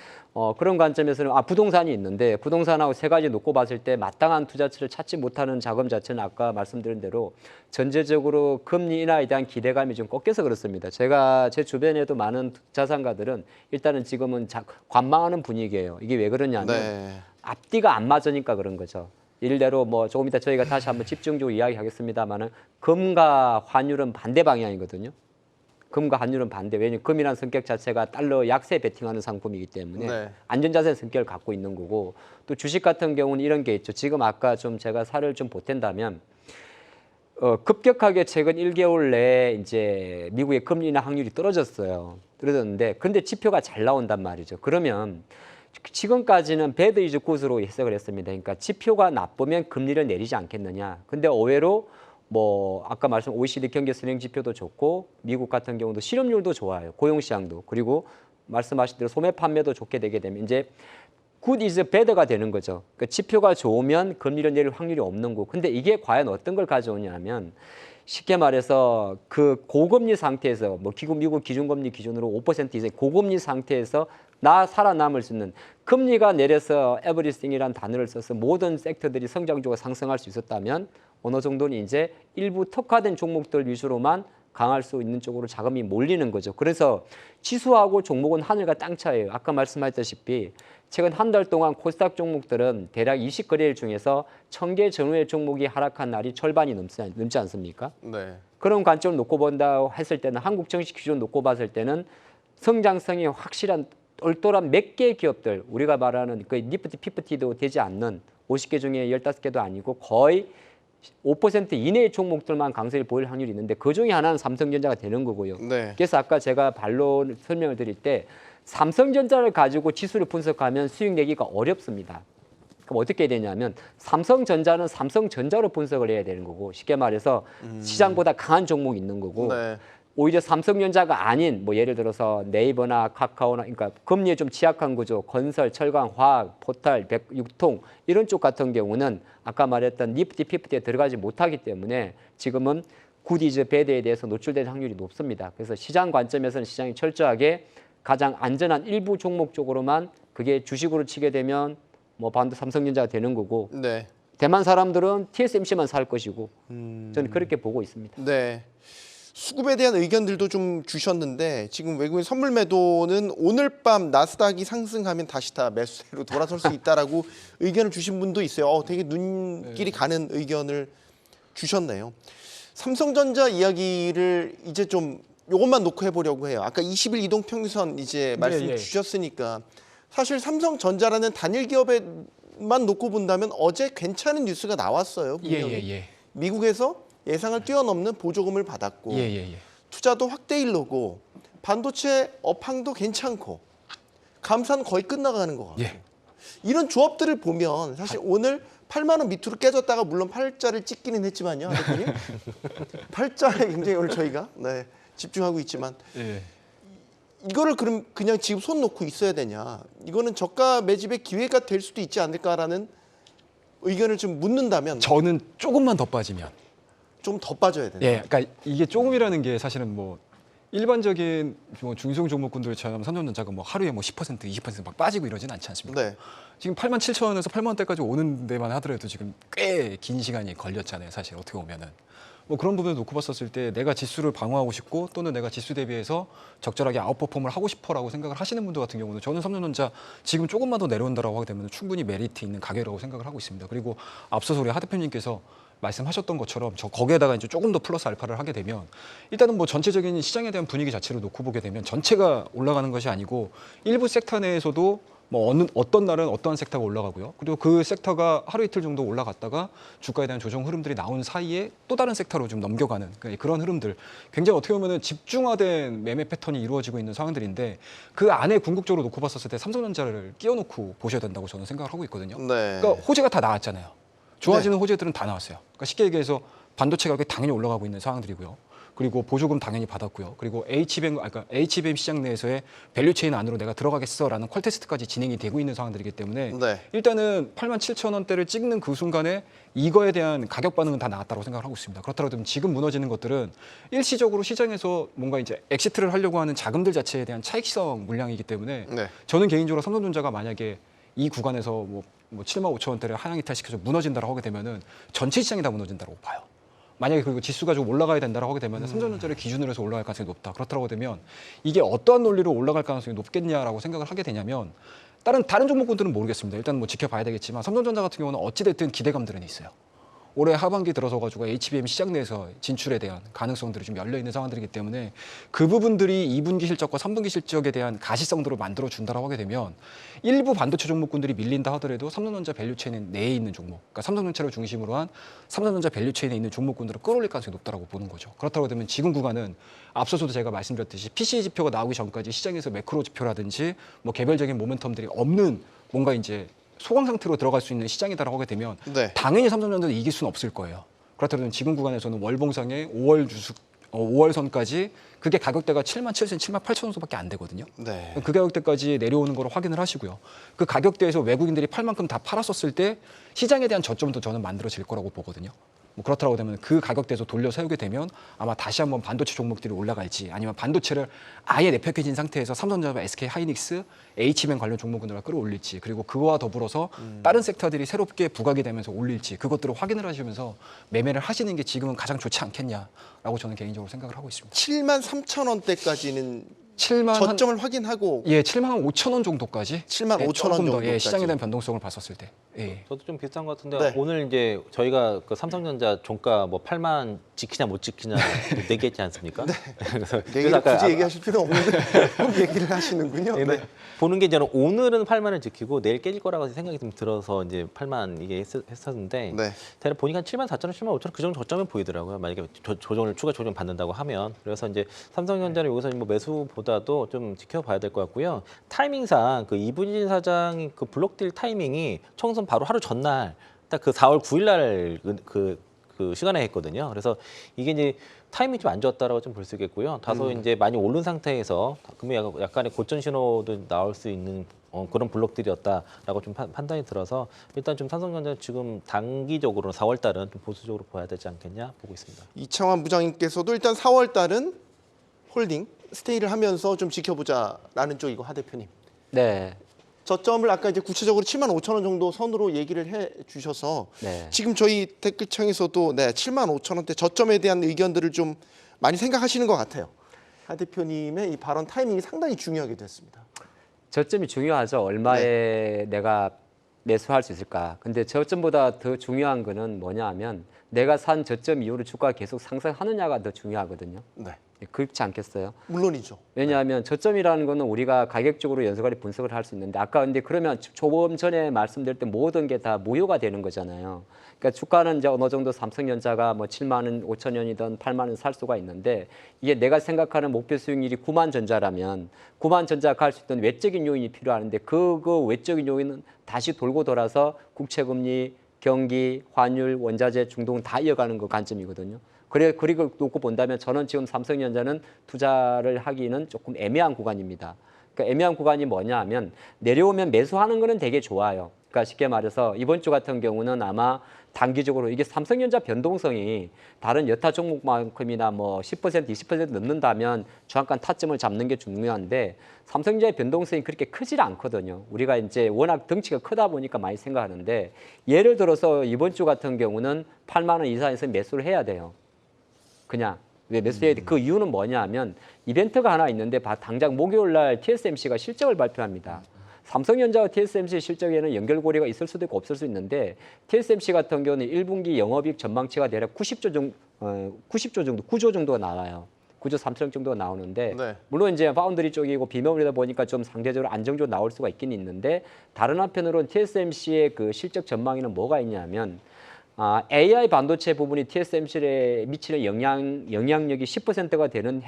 그런 관점에서는 부동산이 있는데 부동산하고 세 가지 놓고 봤을 때 마땅한 투자처를 찾지 못하는 자금 자체는 아까 말씀드린 대로 전체적으로 금리 인하에 대한 기대감이 좀 꺾여서 그렇습니다. 제가 제 주변에도 많은 자산가들은 일단은 지금은 관망하는 분위기예요. 이게 왜 그러냐면 네. 앞뒤가 안 맞으니까 그런 거죠. 일대로 뭐 조금 이따 저희가 다시 한번 집중적으로 이야기하겠습니다만은 금과 환율은 반대 방향이거든요. 금과 환율은 반대. 왜냐하면 금이라는 성격 자체가 달러 약세 베팅하는 상품이기 때문에 네. 안전자산 성격을 갖고 있는 거고 또 주식 같은 경우는 이런 게 있죠. 지금 아까 좀 제가 살을 좀 보탠다면 급격하게 최근 1개월 내에 이제 미국의 금리 인하 확률이 떨어졌어요. 떨어졌는데 근데 지표가 잘 나온단 말이죠. 그러면 지금까지는 배드 이즈 굿으로 해석을 했습니다. 그러니까 지표가 나쁘면 금리를 내리지 않겠느냐. 근데 의외로 뭐 아까 말씀 OECD 경제 선행 지표도 좋고 미국 같은 경우도 실업률도 좋아요. 고용 시장도. 그리고 말씀하신 대로 소매 판매도 좋게 되게 되면 이제 굿 이즈 배드가 되는 거죠. 그러니까 지표가 좋으면 금리를 내릴 확률이 없는 거고. 근데 이게 과연 어떤 걸 가져오냐면 쉽게 말해서 그 고금리 상태에서 뭐 미국 기준금리 기준으로 5% 이상 고금리 상태에서 살아남을 수 있는 금리가 내려서 에브리띵이라는 단어를 써서 모든 섹터들이 성장주가 상승할 수 있었다면 어느 정도는 이제 일부 특화된 종목들 위주로만 강할 수 있는 쪽으로 자금이 몰리는 거죠. 그래서 지수하고 종목은 하늘과 땅 차이예요. 아까 말씀하셨다시피 최근 한 달 동안 코스닥 종목들은 대략 20거래일 중에서 1000개 전후의 종목이 하락한 날이 절반이 넘지 않습니까? 네. 그런 관점을 놓고 본다고 했을 때는 한국 정식 기준 놓고 봤을 때는 성장성이 확실한 똘똘한 몇 개의 기업들 우리가 말하는 그 니프티 피프티도 되지 않는 50개 중에 15개도 아니고 거의 5% 이내의 종목들만 강세를 보일 확률이 있는데 그 중에 하나는 삼성전자가 되는 거고요. 네. 그래서 아까 제가 반론 설명을 드릴 때 삼성전자를 가지고 지수를 분석하면 수익 내기가 어렵습니다. 그럼 어떻게 해야 되냐면 삼성전자는 삼성전자로 분석을 해야 되는 거고 쉽게 말해서 시장보다 강한 종목이 있는 거고 네. 오히려 삼성전자가 아닌 뭐 예를 들어서 네이버나 카카오나 그러니까 금리에 좀 취약한 구조, 건설, 철강, 화학, 포탈, 유통 이런 쪽 같은 경우는 아까 말했던 니프티, 피프티에 들어가지 못하기 때문에 지금은 굿이즈 배드에 대해서 노출될 확률이 높습니다. 그래서 시장 관점에서는 시장이 철저하게 가장 안전한 일부 종목 쪽으로만 그게 주식으로 치게 되면 뭐 반도 삼성전자가 되는 거고 네. 대만 사람들은 TSMC만 살 것이고 저는 그렇게 보고 있습니다. 네. 수급에 대한 의견들도 좀 주셨는데 지금 외국인 선물 매도는 오늘 밤 나스닥이 상승하면 다시 다 매수세로 돌아설 수 있다라고 의견을 주신 분도 있어요. 되게 눈길이 가는 의견을 주셨네요. 삼성전자 이야기를 이제 좀 이것만 놓고 해보려고 해요. 아까 20일 이동 평균선 이제 말씀 예. 주셨으니까 사실 삼성전자라는 단일 기업에만 놓고 본다면 어제 괜찮은 뉴스가 나왔어요. 분명히. 예. 미국에서 예상을 뛰어넘는 보조금을 받았고 예. 투자도 확대일로고 반도체 업황도 괜찮고 감사는 거의 끝나가는 것 같고 예. 이런 조합들을 보면 사실 오늘 8만 원 밑으로 깨졌다가 물론 팔자를 찍기는 했지만요. 대표님. 팔자에 굉장히 오늘 저희가 집중하고 있지만 예. 이거를 그럼 그냥 지금 손 놓고 있어야 되냐. 이거는 저가 매집의 기회가 될 수도 있지 않을까라는 의견을 좀 묻는다면 저는 조금만 더 빠지면 좀 더 빠져야 된다. 예, 그러니까 이게 조금이라는 게 사실은 뭐 일반적인 뭐 중소형 종목군들처럼 삼성전자가 뭐 하루에 뭐 10%, 20%막 빠지고 이러진 않지 않습니까? 네. 지금 87,000원에서 8만 원대까지 오는 데만 하더라도 지금 꽤 긴 시간이 걸렸잖아요. 사실 어떻게 보면은 뭐 그런 부분을 놓고 봤었을 때 내가 지수를 방어하고 싶고 또는 내가 지수 대비해서 적절하게 아웃퍼폼을 하고 싶어라고 생각을 하시는 분들 같은 경우는 저는 삼성전자 지금 조금만 더 내려온다라고 하게 되면 충분히 메리트 있는 가격이라고 생각을 하고 있습니다. 그리고 앞서서 우리 하 대표님께서 말씀하셨던 것처럼 거기에다가 이제 조금 더 플러스 알파를 하게 되면 일단은 뭐 전체적인 시장에 대한 분위기 자체를 놓고 보게 되면 전체가 올라가는 것이 아니고 일부 섹터 내에서도 뭐 어떤 날은 어떠한 섹터가 올라가고요. 그리고 그 섹터가 하루 이틀 정도 올라갔다가 주가에 대한 조정 흐름들이 나온 사이에 또 다른 섹터로 좀 넘겨가는 그런 흐름들. 굉장히 어떻게 보면은 집중화된 매매 패턴이 이루어지고 있는 상황들인데 그 안에 궁극적으로 놓고 봤었을 때 삼성전자를 끼워놓고 보셔야 된다고 저는 생각을 하고 있거든요. 네. 그러니까 호재가 다 나왔잖아요. 좋아지는 호재들은 다 나왔어요. 그러니까 쉽게 얘기해서 반도체 가격이 당연히 올라가고 있는 상황들이고요. 그리고 보조금 당연히 받았고요. 그리고 HBM 시장 내에서의 밸류체인 안으로 내가 들어가겠어라는 퀄테스트까지 진행이 되고 있는 상황들이기 때문에 네. 일단은 87,000원대를 찍는 그 순간에 이거에 대한 가격 반응은 다 나왔다고 생각을 하고 있습니다. 그렇다고 지금 무너지는 것들은 일시적으로 시장에서 뭔가 이제 엑시트를 하려고 하는 자금들 자체에 대한 차익성 물량이기 때문에 네. 저는 개인적으로 삼성전자가 만약에 이 구간에서 뭐 75,000원대를 하향 이탈시켜서 무너진다고 하게 되면은 전체 시장이 다 무너진다고 봐요. 만약에 그리고 지수가 좀 올라가야 된다고 하게 되면 삼성전자를 기준으로 해서 올라갈 가능성이 높다. 그렇다고 되면 이게 어떠한 논리로 올라갈 가능성이 높겠냐라고 생각을 하게 되냐면 다른 종목군들은 모르겠습니다. 일단 뭐 지켜봐야 되겠지만 삼성전자 같은 경우는 어찌됐든 기대감들은 있어요. 올해 하반기 들어서 가지고 HBM 시장 내에서 진출에 대한 가능성들이 좀 열려 있는 상황들이기 때문에 그 부분들이 2분기 실적과 3분기 실적에 대한 가시성들을 만들어 준다라고 하게 되면 일부 반도체 종목군들이 밀린다 하더라도 삼성전자 밸류체인 내에 있는 종목, 그러니까 삼성전자를 중심으로 한 삼성전자 밸류체인에 있는 종목군들을 끌어올릴 가능성이 높다라고 보는 거죠. 그렇다고 되면 지금 구간은 앞서서도 제가 말씀드렸듯이 PCE 지표가 나오기 전까지 시장에서 매크로 지표라든지 뭐 개별적인 모멘텀들이 없는 뭔가 이제 소강 상태로 들어갈 수 있는 시장이다라고 하게 되면 네. 당연히 삼성전자는 이길 수는 없을 거예요. 그렇다면 지금 구간에서는 월봉상의 5월 선까지 그게 가격대가 77,000원, 78,000원 정도밖에 안 되거든요. 네. 그 가격대까지 내려오는 걸 확인을 하시고요. 그 가격대에서 외국인들이 팔 만큼 다 팔았었을 때 시장에 대한 저점도 저는 만들어질 거라고 보거든요. 뭐 그렇다고 되면 그 가격대에서 돌려 세우게 되면 아마 다시 한번 반도체 종목들이 올라갈지 아니면 반도체를 아예 내팽개진 상태에서 삼성전자와 SK 하이닉스, HBM 관련 종목군들을 끌어올릴지 그리고 그와 더불어서 다른 섹터들이 새롭게 부각이 되면서 올릴지 그것들을 확인을 하시면서 매매를 하시는 게 지금은 가장 좋지 않겠냐라고 저는 개인적으로 생각을 하고 있습니다. 73,000원대까지는 7만 저점을 확인하고 7만 5천 원 정도까지 7만 5천 원 조금 더 정도까지. 시장에 대한 변동성을 봤었을 때 저도 좀 비슷한 것 같은데 네. 오늘 이제 저희가 그 삼성전자 종가 뭐 8만 지키냐 못 지키냐 내기했지 않습니까? 그래서 얘기를 아까 굳이 얘기하실 필요 없는데 꼭 얘기를 하시는군요. 네. 네. 보는 게 저는 오늘은 8만을 지키고 내일 깨질 거라고 생각이 좀 들어서 이제 8만 이게 했었는데 네. 대략 보니까 7만 4천 원, 7만 5천 원 그 정도 저점이 보이더라고요. 만약에 추가 조정 받는다고 하면 그래서 이제 삼성전자는 여기서 뭐 매수보다도 좀 지켜봐야 될 것 같고요. 타이밍상 그 이부진 사장 그 블록딜 타이밍이 총선 바로 하루 전날 딱 그 4월 9일 날 그 시간에 했거든요. 그래서 이게 이제 타이밍이 좀 안 좋았다라고 좀 볼 수 있겠고요. 다소 이제 많이 오른 상태에서 금액 약간의 고점 신호도 나올 수 있는 그런 블록들이었다라고 좀 판단이 들어서 일단 좀 삼성전자 지금 단기적으로 4월 달은 좀 보수적으로 봐야 되지 않겠냐 보고 있습니다. 이창환 부장님께서도 일단 4월 달은 홀딩 스테이를 하면서 좀 지켜보자라는 쪽이고 하 대표님. 네. 저점을 아까 이제 구체적으로 7만 5천 원 정도 선으로 얘기를 해 주셔서 네. 지금 저희 댓글창에서도 7만 5천 원대 저점에 대한 의견들을 좀 많이 생각하시는 것 같아요. 하 대표님의 이 발언 타이밍이 상당히 중요하게 됐습니다. 저점이 중요하죠. 얼마에 내가 매수할 수 있을까. 근데 저점보다 더 중요한 거는 뭐냐 하면 내가 산 저점 이후로 주가가 계속 상승하느냐가 더 중요하거든요. 네, 그렇지 않겠어요? 물론이죠. 왜냐하면 저점이라는 거는 우리가 가격적으로 연소가리 분석을 할 수 있는데 아까 근데 그러면 조금 전에 말씀드릴 때 모든 게 다 무효가 되는 거잖아요. 그러니까 주가는 이제 어느 정도 삼성전자가 뭐 7만 원, 5천 원이든 8만 원 살 수가 있는데 이게 내가 생각하는 목표 수익률이 9만 전자라면 9만 전자가 갈 수 있던 외적인 요인이 필요하는데 그 외적인 요인은 다시 돌고 돌아서 국채금리, 경기, 환율, 원자재, 중동 다 이어가는 거 관점이거든요. 그리고 놓고 본다면 저는 지금 삼성전자는 투자를 하기는 조금 애매한 구간입니다. 그러니까 애매한 구간이 뭐냐 하면 내려오면 매수하는 거는 되게 좋아요. 그러니까 쉽게 말해서 이번 주 같은 경우는 아마 단기적으로 이게 삼성전자 변동성이 다른 여타 종목만큼이나 뭐 10%, 20% 넘는다면 중간간 타점을 잡는 게 중요한데 삼성전자의 변동성이 그렇게 크질 않거든요. 우리가 이제 워낙 덩치가 크다 보니까 많이 생각하는데 예를 들어서 이번 주 같은 경우는 8만 원 이상에서 매수를 해야 돼요. 그냥 왜 매수해야 돼? 그 이유는 뭐냐 하면 이벤트가 하나 있는데 당장 목요일 날 TSMC가 실적을 발표합니다. 삼성전자와 TSMC 실적에는 연결고리가 있을 수도 있고 없을 수 있는데 TSMC 같은 경우는 1분기 영업이익 전망치가 대략 90조 정도, 9조 정도가 나와요. 9조 3천억 정도가 나오는데 네. 물론 물론 이제 파운드리 쪽이고 비메모리다 보니까 좀 상대적으로 안정적으로 나올 수가 있긴 있는데 다른 한편으로는 TSMC의 그 실적 전망에는 뭐가 있냐면 AI 반도체 부분이 TSMC에 미치는 영향력이 10%가 되는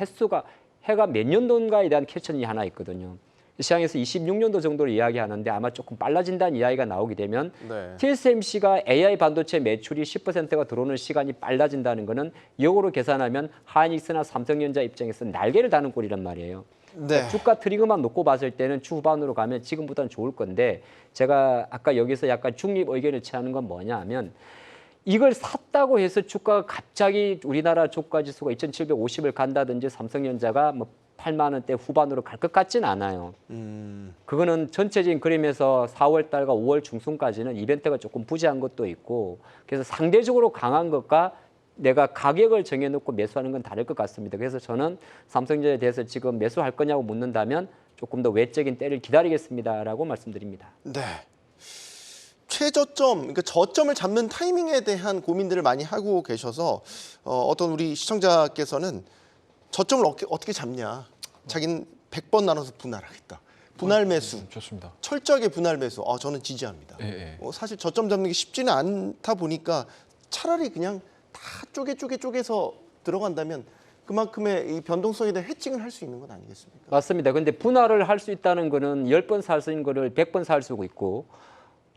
해가 몇 년도인가에 대한 퀘스천이 하나 있거든요. 시장에서 26년도 정도를 이야기하는데 아마 조금 빨라진다는 이야기가 나오게 되면 네. TSMC가 AI 반도체 매출이 10%가 들어오는 시간이 빨라진다는 것은 역으로 계산하면 하이닉스나 삼성전자 입장에서 날개를 다는 꼴이란 말이에요. 네. 주가 트리거만 놓고 봤을 때는 추후반으로 가면 지금보다는 좋을 건데 제가 아까 여기서 약간 중립 의견을 취하는 건 뭐냐 하면 이걸 샀다고 해서 주가가 갑자기 우리나라 주가지수가 2,750을 간다든지 삼성전자가 뭐 8만 원대 후반으로 갈 것 같진 않아요. 그거는 전체적인 그림에서 4월 달과 5월 중순까지는 이벤트가 조금 부재한 것도 있고 그래서 상대적으로 강한 것과 내가 가격을 정해놓고 매수하는 건 다를 것 같습니다. 그래서 저는 삼성전자에 대해서 지금 매수할 거냐고 묻는다면 조금 더 외적인 때를 기다리겠습니다라고 말씀드립니다. 네. 최저점, 그러니까 저점을 잡는 타이밍에 대한 고민들을 많이 하고 계셔서 어떤 우리 시청자께서는 저점을 어떻게 잡냐. 자기는 100번 나눠서 분할하겠다. 분할 매수. 좋습니다. 철저하게 분할 매수. 저는 지지합니다. 예, 예. 사실 저점 잡는 게 쉽지는 않다 보니까 차라리 그냥 다 쪼개서 들어간다면 그만큼의 이 변동성에 대한 해칭을 할 수 있는 건 아니겠습니까? 맞습니다. 근데 분할을 할 수 있다는 거는 10번 살 수 있는 거를 100번 살 수 있고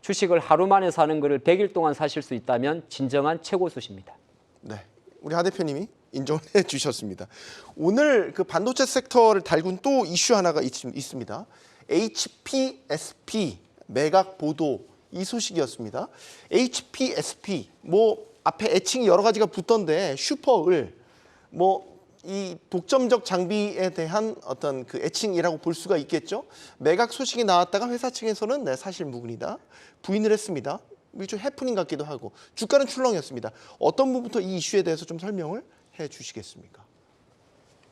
주식을 하루 만에 사는 거를 100일 동안 사실 수 있다면 진정한 최고 수십니다. 네, 우리 하 대표님이 인정해 주셨습니다. 오늘 그 반도체 섹터를 달군 또 이슈 하나가 있습니다. HPSP 매각 보도 이 소식이었습니다. HPSP 뭐 앞에 애칭이 여러 가지가 붙던데 슈퍼을 뭐 이 독점적 장비에 대한 어떤 그 애칭이라고 볼 수가 있겠죠. 매각 소식이 나왔다가 회사 측에서는 네, 사실 무근이다 부인을 했습니다. 일종 해프닝 같기도 하고 주가는 출렁였습니다. 어떤 부분부터 이 이슈에 대해서 좀 설명을 해주시겠습니까?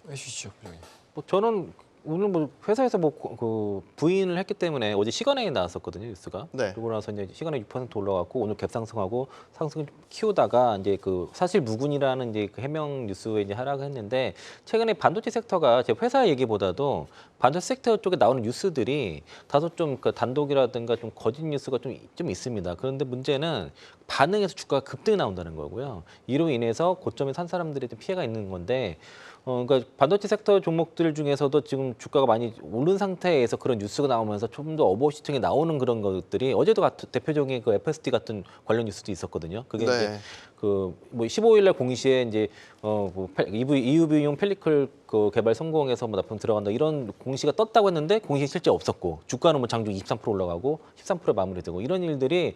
해주시죠, 부장님. 뭐 저는 오늘 뭐 회사에서 그 부인을 했기 때문에 어제 시간에 나왔었거든요 뉴스가. 네. 그러고 나서 이제 시간에 6% 올라갔고 오늘 갭상승하고 상승 키우다가 이제 그 사실 무근이라는 이제 그 해명 뉴스에 이제 하락했는데 최근에 반도체 섹터가 제 회사 얘기보다도 반도체 섹터 쪽에 나오는 뉴스들이 다소 좀 그 단독이라든가 좀 거짓 뉴스가 좀 있습니다. 그런데 문제는 반응에서 주가가 급등이 나온다는 거고요. 이로 인해서 고점에 산 사람들이 좀 피해가 있는 건데. 그러니까 반도체 섹터 종목들 중에서도 지금 주가가 많이 오른 상태에서 그런 뉴스가 나오면서 좀 더 오버슈팅에 나오는 그런 것들이 어제도 대표적인 그 FSD 같은 관련 뉴스도 있었거든요. 그게 네. 이제 그 뭐 15일날 공시에 이제 뭐 EUV용 펠리클 그 개발 성공해서 뭐 납품 들어간다 이런 공시가 떴다고 했는데 공시 실제 없었고 주가는 뭐 장중 23% 올라가고 13% 마무리되고 이런 일들이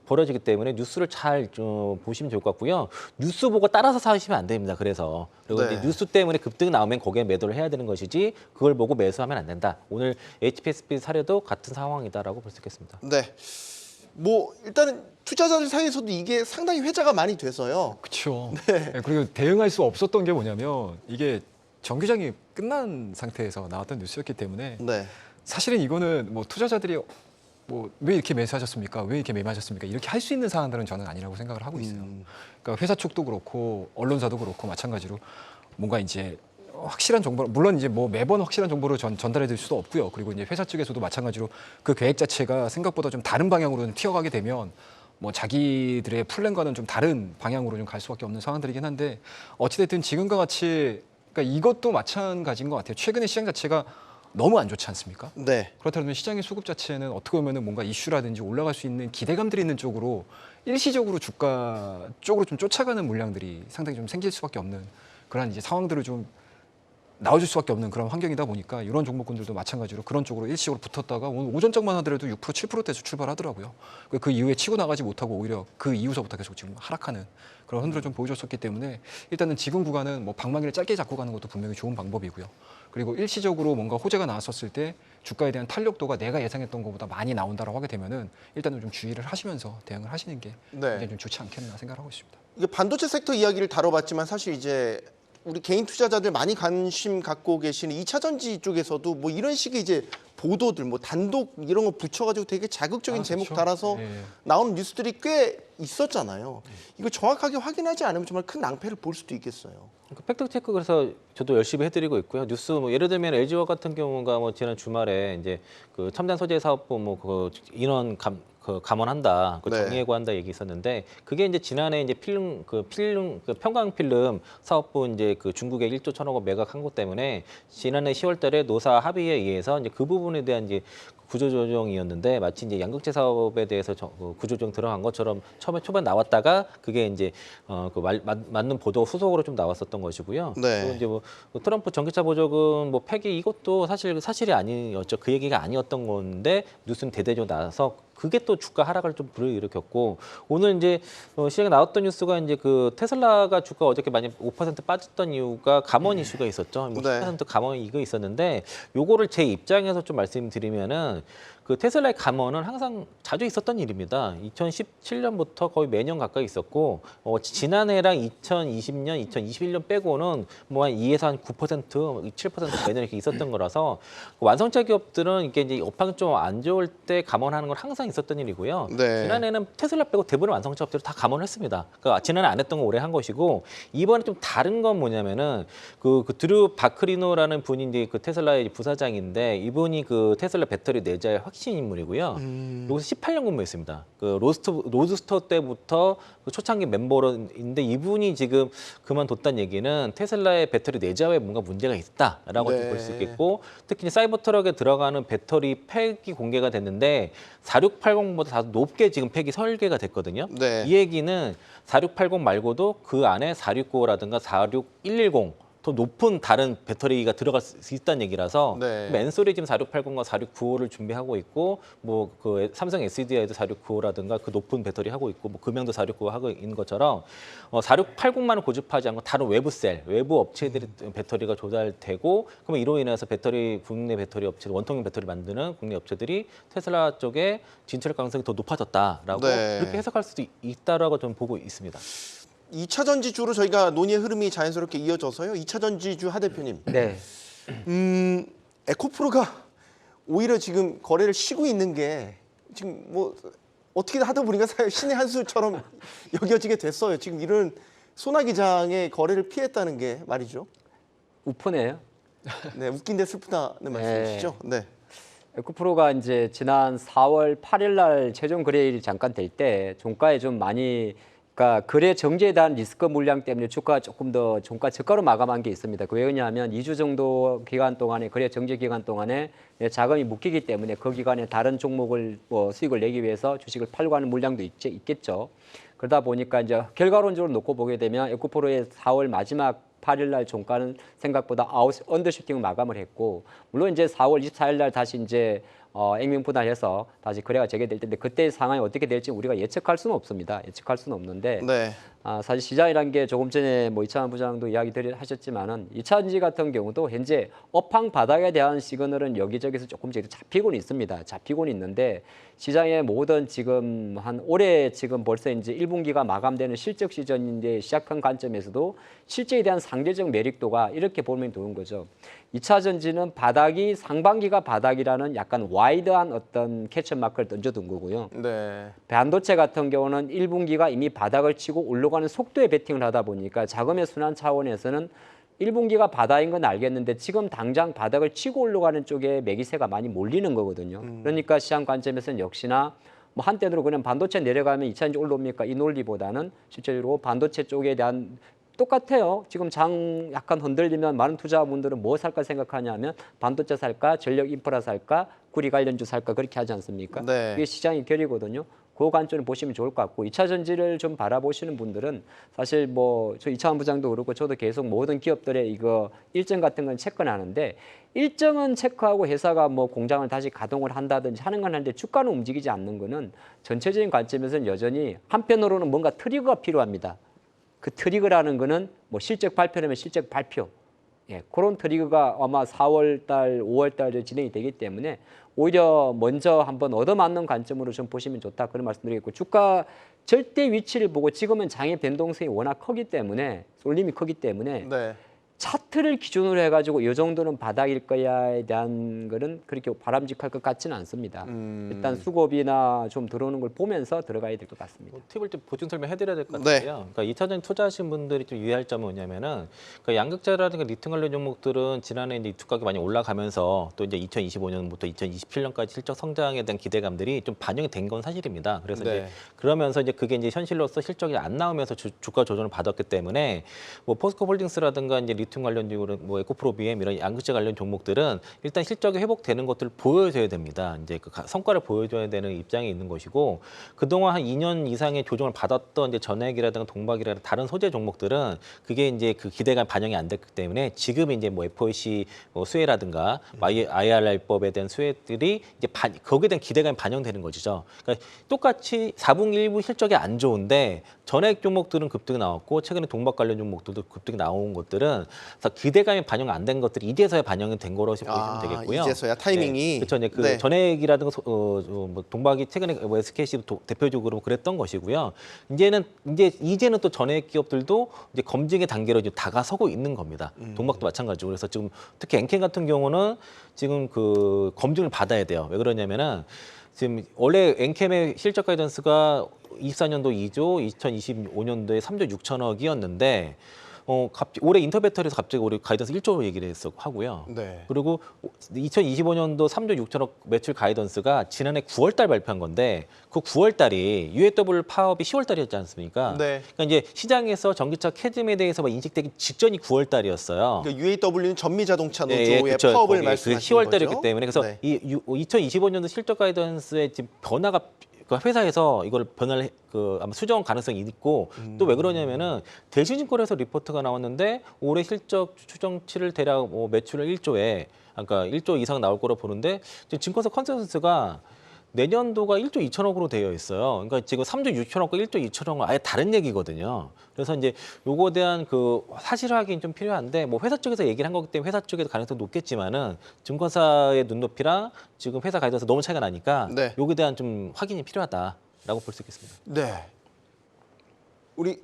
벌어지기 때문에 뉴스를 잘 보시면 좋을 것 같고요. 뉴스 보고 따라서 사시면 안 됩니다. 그래서 그리고 네. 이제 뉴스 때문에 급등 나오면 거기에 매도를 해야 되는 것이지 그걸 보고 매수하면 안 된다. 오늘 HPSP 사례도 같은 상황이다라고 볼 수 있겠습니다. 네. 뭐 일단은 투자자들 사이에서도 이게 상당히 회자가 많이 돼서요. 그렇죠. 네, 그리고 대응할 수 없었던 게 뭐냐면 이게 정기장이 끝난 상태에서 나왔던 뉴스였기 때문에 네. 사실은 이거는 뭐 투자자들이 뭐 왜 이렇게 매수하셨습니까? 왜 이렇게 매매하셨습니까? 이렇게 할 수 있는 사안들은 저는 아니라고 생각을 하고 있어요. 그러니까 회사 쪽도 그렇고 언론사도 그렇고 마찬가지로 뭔가 이제 확실한 정보, 물론 이제 뭐 매번 확실한 정보를 전달해 드릴 수도 없고요. 그리고 이제 회사 측에서도 마찬가지로 그 계획 자체가 생각보다 좀 다른 방향으로 튀어가게 되면 뭐 자기들의 플랜과는 좀 다른 방향으로 좀 갈 수밖에 없는 상황들이긴 한데 어찌됐든 지금과 같이 그러니까 이것도 마찬가지인 것 같아요. 최근에 시장 자체가 너무 안 좋지 않습니까? 네. 그렇다면 시장의 수급 자체는 어떻게 보면 뭔가 이슈라든지 올라갈 수 있는 기대감들이 있는 쪽으로 일시적으로 주가 쪽으로 좀 쫓아가는 물량들이 상당히 좀 생길 수밖에 없는 그런 이제 상황들을 좀 나와줄 수밖에 없는 그런 환경이다 보니까 이런 종목군들도 마찬가지로 그런 쪽으로 일시적으로 붙었다가 오늘 오전장만 하더라도 6% 7%대에서 출발하더라고요. 그 이후에 치고 나가지 못하고 오히려 그 이후서부터 계속 지금 하락하는 그런 흔들을 좀 보여줬었기 때문에 일단은 지금 구간은 뭐 방망이를 짧게 잡고 가는 것도 분명히 좋은 방법이고요. 그리고 일시적으로 뭔가 호재가 나왔었을 때 주가에 대한 탄력도가 내가 예상했던 것보다 많이 나온다라고 하게 되면은 일단은 좀 주의를 하시면서 대응을 하시는 게 네. 굉장히 좀 좋지 않겠나 생각하고 있습니다. 이게 반도체 섹터 이야기를 다뤄봤지만 사실 이제 우리 개인 투자자들 많이 관심 갖고 계시는 2차 전지 쪽에서도 뭐 이런 식의 이제 보도들 뭐 단독 이런 거 붙여가지고 되게 자극적인 제목 그렇죠. 달아서 예. 나오는 뉴스들이 꽤 있었잖아요. 이거 정확하게 확인하지 않으면 정말 큰 낭패를 볼 수도 있겠어요. 그 팩트 체크 그래서 저도 열심히 해드리고 있고요. 뉴스 뭐 예를 들면 LG화학 같은 경우가 뭐 지난 주말에 이제 그 첨단 소재 사업부 뭐 그 인원 그 감원한다, 그 네. 정리해고한다 얘기 있었는데 그게 이제 지난해 이제 필름 그 평강필름 사업부 이제 그 중국에 1조 1,000억 원 매각한 것 때문에 지난해 10월달에 노사 합의에 의해서 이제 그 부분에 대한 이제 구조조정이었는데 마치 이제 양극재 사업에 대해서 구조조정 들어간 것처럼 처음에 초반 나왔다가 그게 이제 맞는 보도 후속으로 좀 나왔었던 것이고요. 네. 그리고 이제 뭐 트럼프 전기차 보조금 뭐 폐기 이것도 사실이 아니었죠. 그 얘기가 아니었던 건데 뉴스는 대대적으로 나와서 그게 또 주가 하락을 좀 불러일으켰고 오늘 이제 시장에 나왔던 뉴스가 이제 그 테슬라가 주가 어저께 많이 5% 빠졌던 이유가 감원 이슈가 있었죠. 뭐 네. 10% 감원 이거 있었는데 요거를 제 입장에서 좀 말씀드리면은 그 테슬라의 감원은 항상 자주 있었던 일입니다. 2017년부터 거의 매년 가까이 있었고 지난해랑 2020년, 2021년 빼고는 뭐 한 2에서 한 9%, 7% 매년 이렇게 있었던 거라서 완성차 기업들은 이게 이제 업황이 좀 안 좋을 때 감원하는 건 항상 있었던 일이고요. 네. 지난해는 테슬라 빼고 대부분 완성차 업체들 다 감원을 했습니다. 그러니까 지난해 안 했던 거 올해 한 것이고 이번에 좀 다른 건 뭐냐면은 그 드루 바크리노라는 분이 이제 그 테슬라의 부사장인데 이분이 그 테슬라 배터리 내자의 핵심 인물이고요. 여기서 18년 근무했습니다. 그 로드스터 때부터 그 초창기 멤버인데 이분이 지금 그만뒀다는 얘기는 테슬라의 배터리 내자에 뭔가 문제가 있다라고 네. 볼 수 있겠고 특히 사이버 트럭에 들어가는 배터리 팩이 공개가 됐는데 4680보다 더 높게 지금 팩이 설계가 됐거든요. 네. 이 얘기는 4680 말고도 그 안에 469라든가 46110 더 높은 다른 배터리가 들어갈 수 있다는 얘기라서 네. 맨솔이 지금 4680과 4695를 준비하고 있고 뭐 그 삼성 SDI도 4695라든가 그 높은 배터리 하고 있고 뭐 금형도 469 하고 있는 것처럼 4680만을 고집하지 않고 다른 외부 업체들의 배터리가 조달되고 그러면 이로 인해서 국내 배터리 업체 원통형 배터리 만드는 국내 업체들이 테슬라 쪽에 진출할 가능성이 더 높아졌다라고 네. 그렇게 해석할 수도 있다라고 저는 보고 있습니다. 2차 전지주로 저희가 논의의 흐름이 자연스럽게 이어져서요. 2차 전지주 하 대표님. 네. 에코프로가 오히려 지금 거래를 쉬고 있는 게 지금 뭐 어떻게 하다 보니까 신의 한 수처럼 여겨지게 됐어요. 지금 이런 소나기장의 거래를 피했다는 게 말이죠. 우프네요. 네, 웃긴데 슬프다는 말씀이시죠? 네. 에코프로가 이제 지난 4월 8일 날 최종 거래일이 잠깐 될 때 종가에 좀 많이 그러니까 거래 정지에 대한 리스크 물량 때문에 주가가 조금 더 종가 저가로 마감한 게 있습니다. 그 왜 그러냐면 2주 정도 기간 동안에 거래 정지 기간 동안에 자금이 묶이기 때문에 그 기간에 다른 종목을 뭐 수익을 내기 위해서 주식을 팔고 하는 물량도 있겠죠. 그러다 보니까 이제 결과론적으로 놓고 보게 되면 에코프로의 4월 마지막 8일 날 종가는 생각보다 언더슈팅을 마감을 했고 물론 이제 4월 24일 날 다시 이제 액면분할해서 다시 거래가 재개될 텐데 그때 상황이 어떻게 될지 우리가 예측할 수는 없습니다. 예측할 수는 없는데 네. 사실 시장이라는 게 조금 전에 뭐 이창환 부장도 하셨지만은 2차 전지 같은 경우도 현재 업황 바닥에 대한 시그널은 여기저기서 조금씩 잡히고는 있습니다. 잡히고는 있는데 시장의 모든 지금 한 올해 지금 벌써 이제 1분기가 마감되는 실적 시즌인데 시작한 관점에서도 실제에 대한 상대적 매력도가 이렇게 보면 좋은 거죠. 2차 전지는 바닥이 상반기가 바닥이라는 약간 와이드한 어떤 캐치 마크를 던져둔 거고요. 네. 반도체 같은 경우는 1분기가 이미 바닥을 치고 올라가는 속도에 베팅을 하다 보니까 자금의 순환 차원에서는 1분기가 바닥인 건 알겠는데 지금 당장 바닥을 치고 올라가는 쪽에 매기세가 많이 몰리는 거거든요. 그러니까 시장 관점에서는 역시나 뭐 한때로 그냥 반도체 내려가면 2차 전지 올라옵니까? 이 논리보다는 실제로 반도체 쪽에 대한 똑같아요. 지금 장 약간 흔들리면 많은 투자분들은 뭐 살까 생각하냐면 반도체 살까, 전력 인프라 살까, 구리 관련주 살까 그렇게 하지 않습니까? 네. 이게 시장의 결이거든요. 그 관점을 보시면 좋을 것 같고 2차 전지를 좀 바라보시는 분들은 사실 뭐 저 이창환 부장도 그렇고 저도 계속 모든 기업들의 이거 일정 같은 건 체크는 하는데 일정은 체크하고 회사가 뭐 공장을 다시 가동을 한다든지 하는 건 하는데 주가는 움직이지 않는 거는 전체적인 관점에서는 여전히 한편으로는 뭔가 트리거가 필요합니다. 그 트리거라는 거는 뭐 실적 발표라면 실적 발표. 예, 그런 트리거가 아마 4월 달, 5월 달에 진행이 되기 때문에 오히려 먼저 한번 얻어맞는 관점으로 좀 보시면 좋다 그런 말씀드리겠고 주가 절대 위치를 보고 지금은 장의 변동성이 워낙 크기 때문에 쏠림이 크기 때문에 네. 차트를 기준으로 해가지고 이 정도는 바닥일 거야에 대한 거는 그렇게 바람직할 것 같지는 않습니다. 일단 수급이나 좀 들어오는 걸 보면서 들어가야 될 것 같습니다. 팁을 좀 보충 설명해드려야 될 것 네. 같은데요. 그러니까 2차전 투자하신 분들이 좀 유의할 점은 뭐냐면은 그러니까 양극재라든가 리튬 관련 종목들은 지난해 이제 주가가 많이 올라가면서 또 이제 2025년부터 2027년까지 실적 성장에 대한 기대감들이 좀 반영이 된 건 사실입니다. 그래서 네. 이제 그러면서 이제 그게 이제 현실로서 실적이 안 나오면서 주가 조정을 받았기 때문에 뭐 포스코홀딩스라든가 이제 리튬 관련 종목은 뭐 에코프로 BM 이런 양극재 관련 종목들은 일단 실적이 회복되는 것들을 보여줘야 됩니다. 이제 그 성과를 보여줘야 되는 입장에 있는 것이고 그동안 한 2년 이상의 조정을 받았던 이제 전액이라든가 동박이라든가 다른 소재 종목들은 그게 이제 그 기대감 반영이 안 됐기 때문에 지금 이제 뭐 FOMC 뭐 수혜라든가 IRR법에 대한 수혜들이 이제 거기에 대한 기대감이 반영되는 것이죠. 그러니까 똑같이 4분기 1분 실적이 안 좋은데 전액 종목들은 급등이 나왔고 최근에 동박 관련 종목들도 급등이 나온 것들은 그래서 기대감이 반영 안 된 것들이 이제서야 반영이 된 거라고 보시면 되겠고요. 이제서야 타이밍이. 네, 그렇죠. 이제 그 네. 전액이라든가 뭐 동박이 최근에 뭐 SKC 대표적으로 그랬던 것이고요. 이제는 또 전액 기업들도 이제 검증의 단계로 이제 다가서고 있는 겁니다. 동박도 마찬가지고 그래서 지금 특히 엔캠 같은 경우는 지금 그 검증을 받아야 돼요. 왜 그러냐면은 지금 원래 엔캠의 실적 가이던스가 24년도 2조, 2025년도에 3조 6천억이었는데 올해 인터배터리에서 갑자기 올해 가이던스 1조 얘기를 하고요. 네. 그리고 2025년도 3조 6천억 매출 가이던스가 지난해 9월 달 발표한 건데 그 9월 달이 UAW 파업이 10월 달이었지 않습니까? 네. 그러니까 이제 시장에서 전기차 캐즘에 대해서 막 인식되기 직전이 9월 달이었어요. 그러니까 UAW는 전미자동차 노조의 예, 그쵸. 파업을 거기 말씀하시는 그 10월 거죠? 달이었기 때문에 그래서 네. 이 2025년도 실적 가이던스의 지금 변화가 그 회사에서 이걸 변화를 아마 수정 가능성이 있고 또 왜 그러냐면은 대신증권에서 리포트가 나왔는데 올해 실적 추정치를 대략 매출을 1조에 그러니까 1조 이상 나올 거로 보는데 지금 증권사 컨센서스가 내년도가 1조 2천억으로 되어 있어요. 그러니까 지금 3조 6천억과 1조 2천억은 아예 다른 얘기거든요. 그래서 이제 요거에 대한 그 사실 확인이 좀 필요한데 뭐 회사 쪽에서 얘기를 한 거기 때문에 회사 쪽에서 가능성이 높겠지만은 증권사의 눈높이랑 지금 회사 가이드에서 너무 차이가 나니까 네. 요거에 대한 좀 확인이 필요하다라고 볼 수 있겠습니다. 네. 우리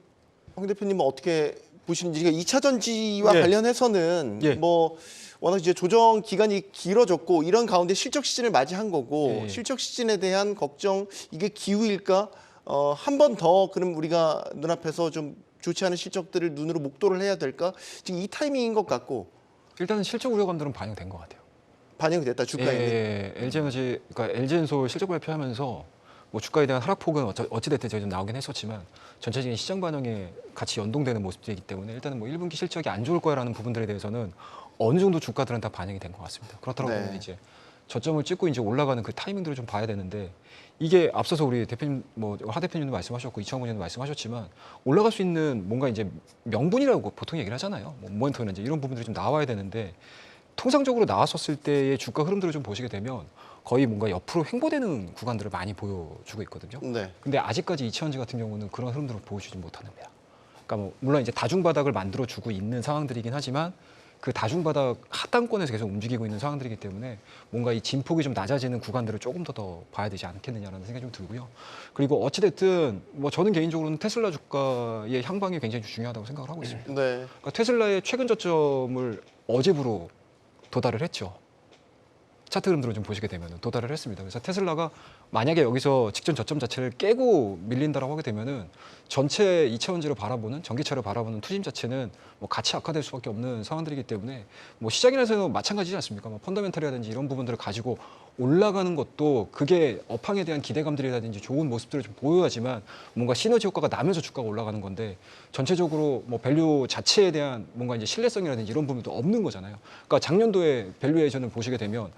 홍 대표님은 어떻게 보시는지, 그러니까 2차 전지와 예. 관련해서는 예. 뭐 워낙 이제 조정 기간이 길어졌고 이런 가운데 실적 시즌을 맞이한 거고 예. 실적 시즌에 대한 걱정 이게 기우일까? 한 번 더 그럼 우리가 눈앞에서 좀 좋지 않은 실적들을 눈으로 목도를 해야 될까? 지금 이 타이밍인 것 같고 일단은 실적 우려감들은 반영된 것 같아요. 반영이 됐다 주가에는. 예, LG에너지, 그러니까 LG엔솔 실적 발표하면서 뭐 주가에 대한 하락폭은 어찌됐든 저희 좀 나오긴 했었지만 전체적인 시장 반영에 같이 연동되는 모습이기 때문에 일단은 뭐 1분기 실적이 안 좋을 거라는 부분들에 대해서는 어느 정도 주가들은 다 반영이 된 것 같습니다. 그렇다고 네. 보면 이제 저점을 찍고 이제 올라가는 그 타이밍들을 좀 봐야 되는데 이게 앞서서 우리 대표님 뭐 하 대표님도 말씀하셨고 이창호 의원도 말씀하셨지만 올라갈 수 있는 뭔가 이제 명분이라고 보통 얘기를 하잖아요. 뭐 모멘텀이나 이제 이런 부분들이 좀 나와야 되는데 통상적으로 나왔었을 때의 주가 흐름들을 좀 보시게 되면 거의 뭔가 옆으로 횡보되는 구간들을 많이 보여주고 있거든요. 네. 근데 아직까지 이차전지 같은 경우는 그런 흐름들을 보여주지 못하는 거야. 그러니까 뭐 물론 이제 다중바닥을 만들어주고 있는 상황들이긴 하지만 그 다중바닥 하단권에서 계속 움직이고 있는 상황들이기 때문에 뭔가 이 진폭이 좀 낮아지는 구간들을 조금 더 봐야 되지 않겠느냐라는 생각이 좀 들고요. 그리고 어찌됐든 뭐 저는 개인적으로는 테슬라 주가의 향방이 굉장히 중요하다고 생각을 하고 있습니다. 네. 그러니까 테슬라의 최근 저점을 어제부로 도달을 했죠. 차트 흐름들을 좀 보시게 되면 도달을 했습니다. 그래서 테슬라가 만약에 여기서 직전 저점 자체를 깨고 밀린다라고 하게 되면은 전체 2차원지로 바라보는 전기차를 바라보는 투심 자체는 뭐 같이 악화될 수밖에 없는 상황들이기 때문에 뭐 시장이라서는 마찬가지지 않습니까? 뭐 펀더멘털이라든지 이런 부분들을 가지고 올라가는 것도 그게 업황에 대한 기대감들이라든지 좋은 모습들을 좀 보여야지만 뭔가 시너지 효과가 나면서 주가가 올라가는 건데 전체적으로 뭐 밸류 자체에 대한 뭔가 이제 신뢰성이라든지 이런 부분도 없는 거잖아요. 그러니까 작년도에 밸류에이션을 보시게 되면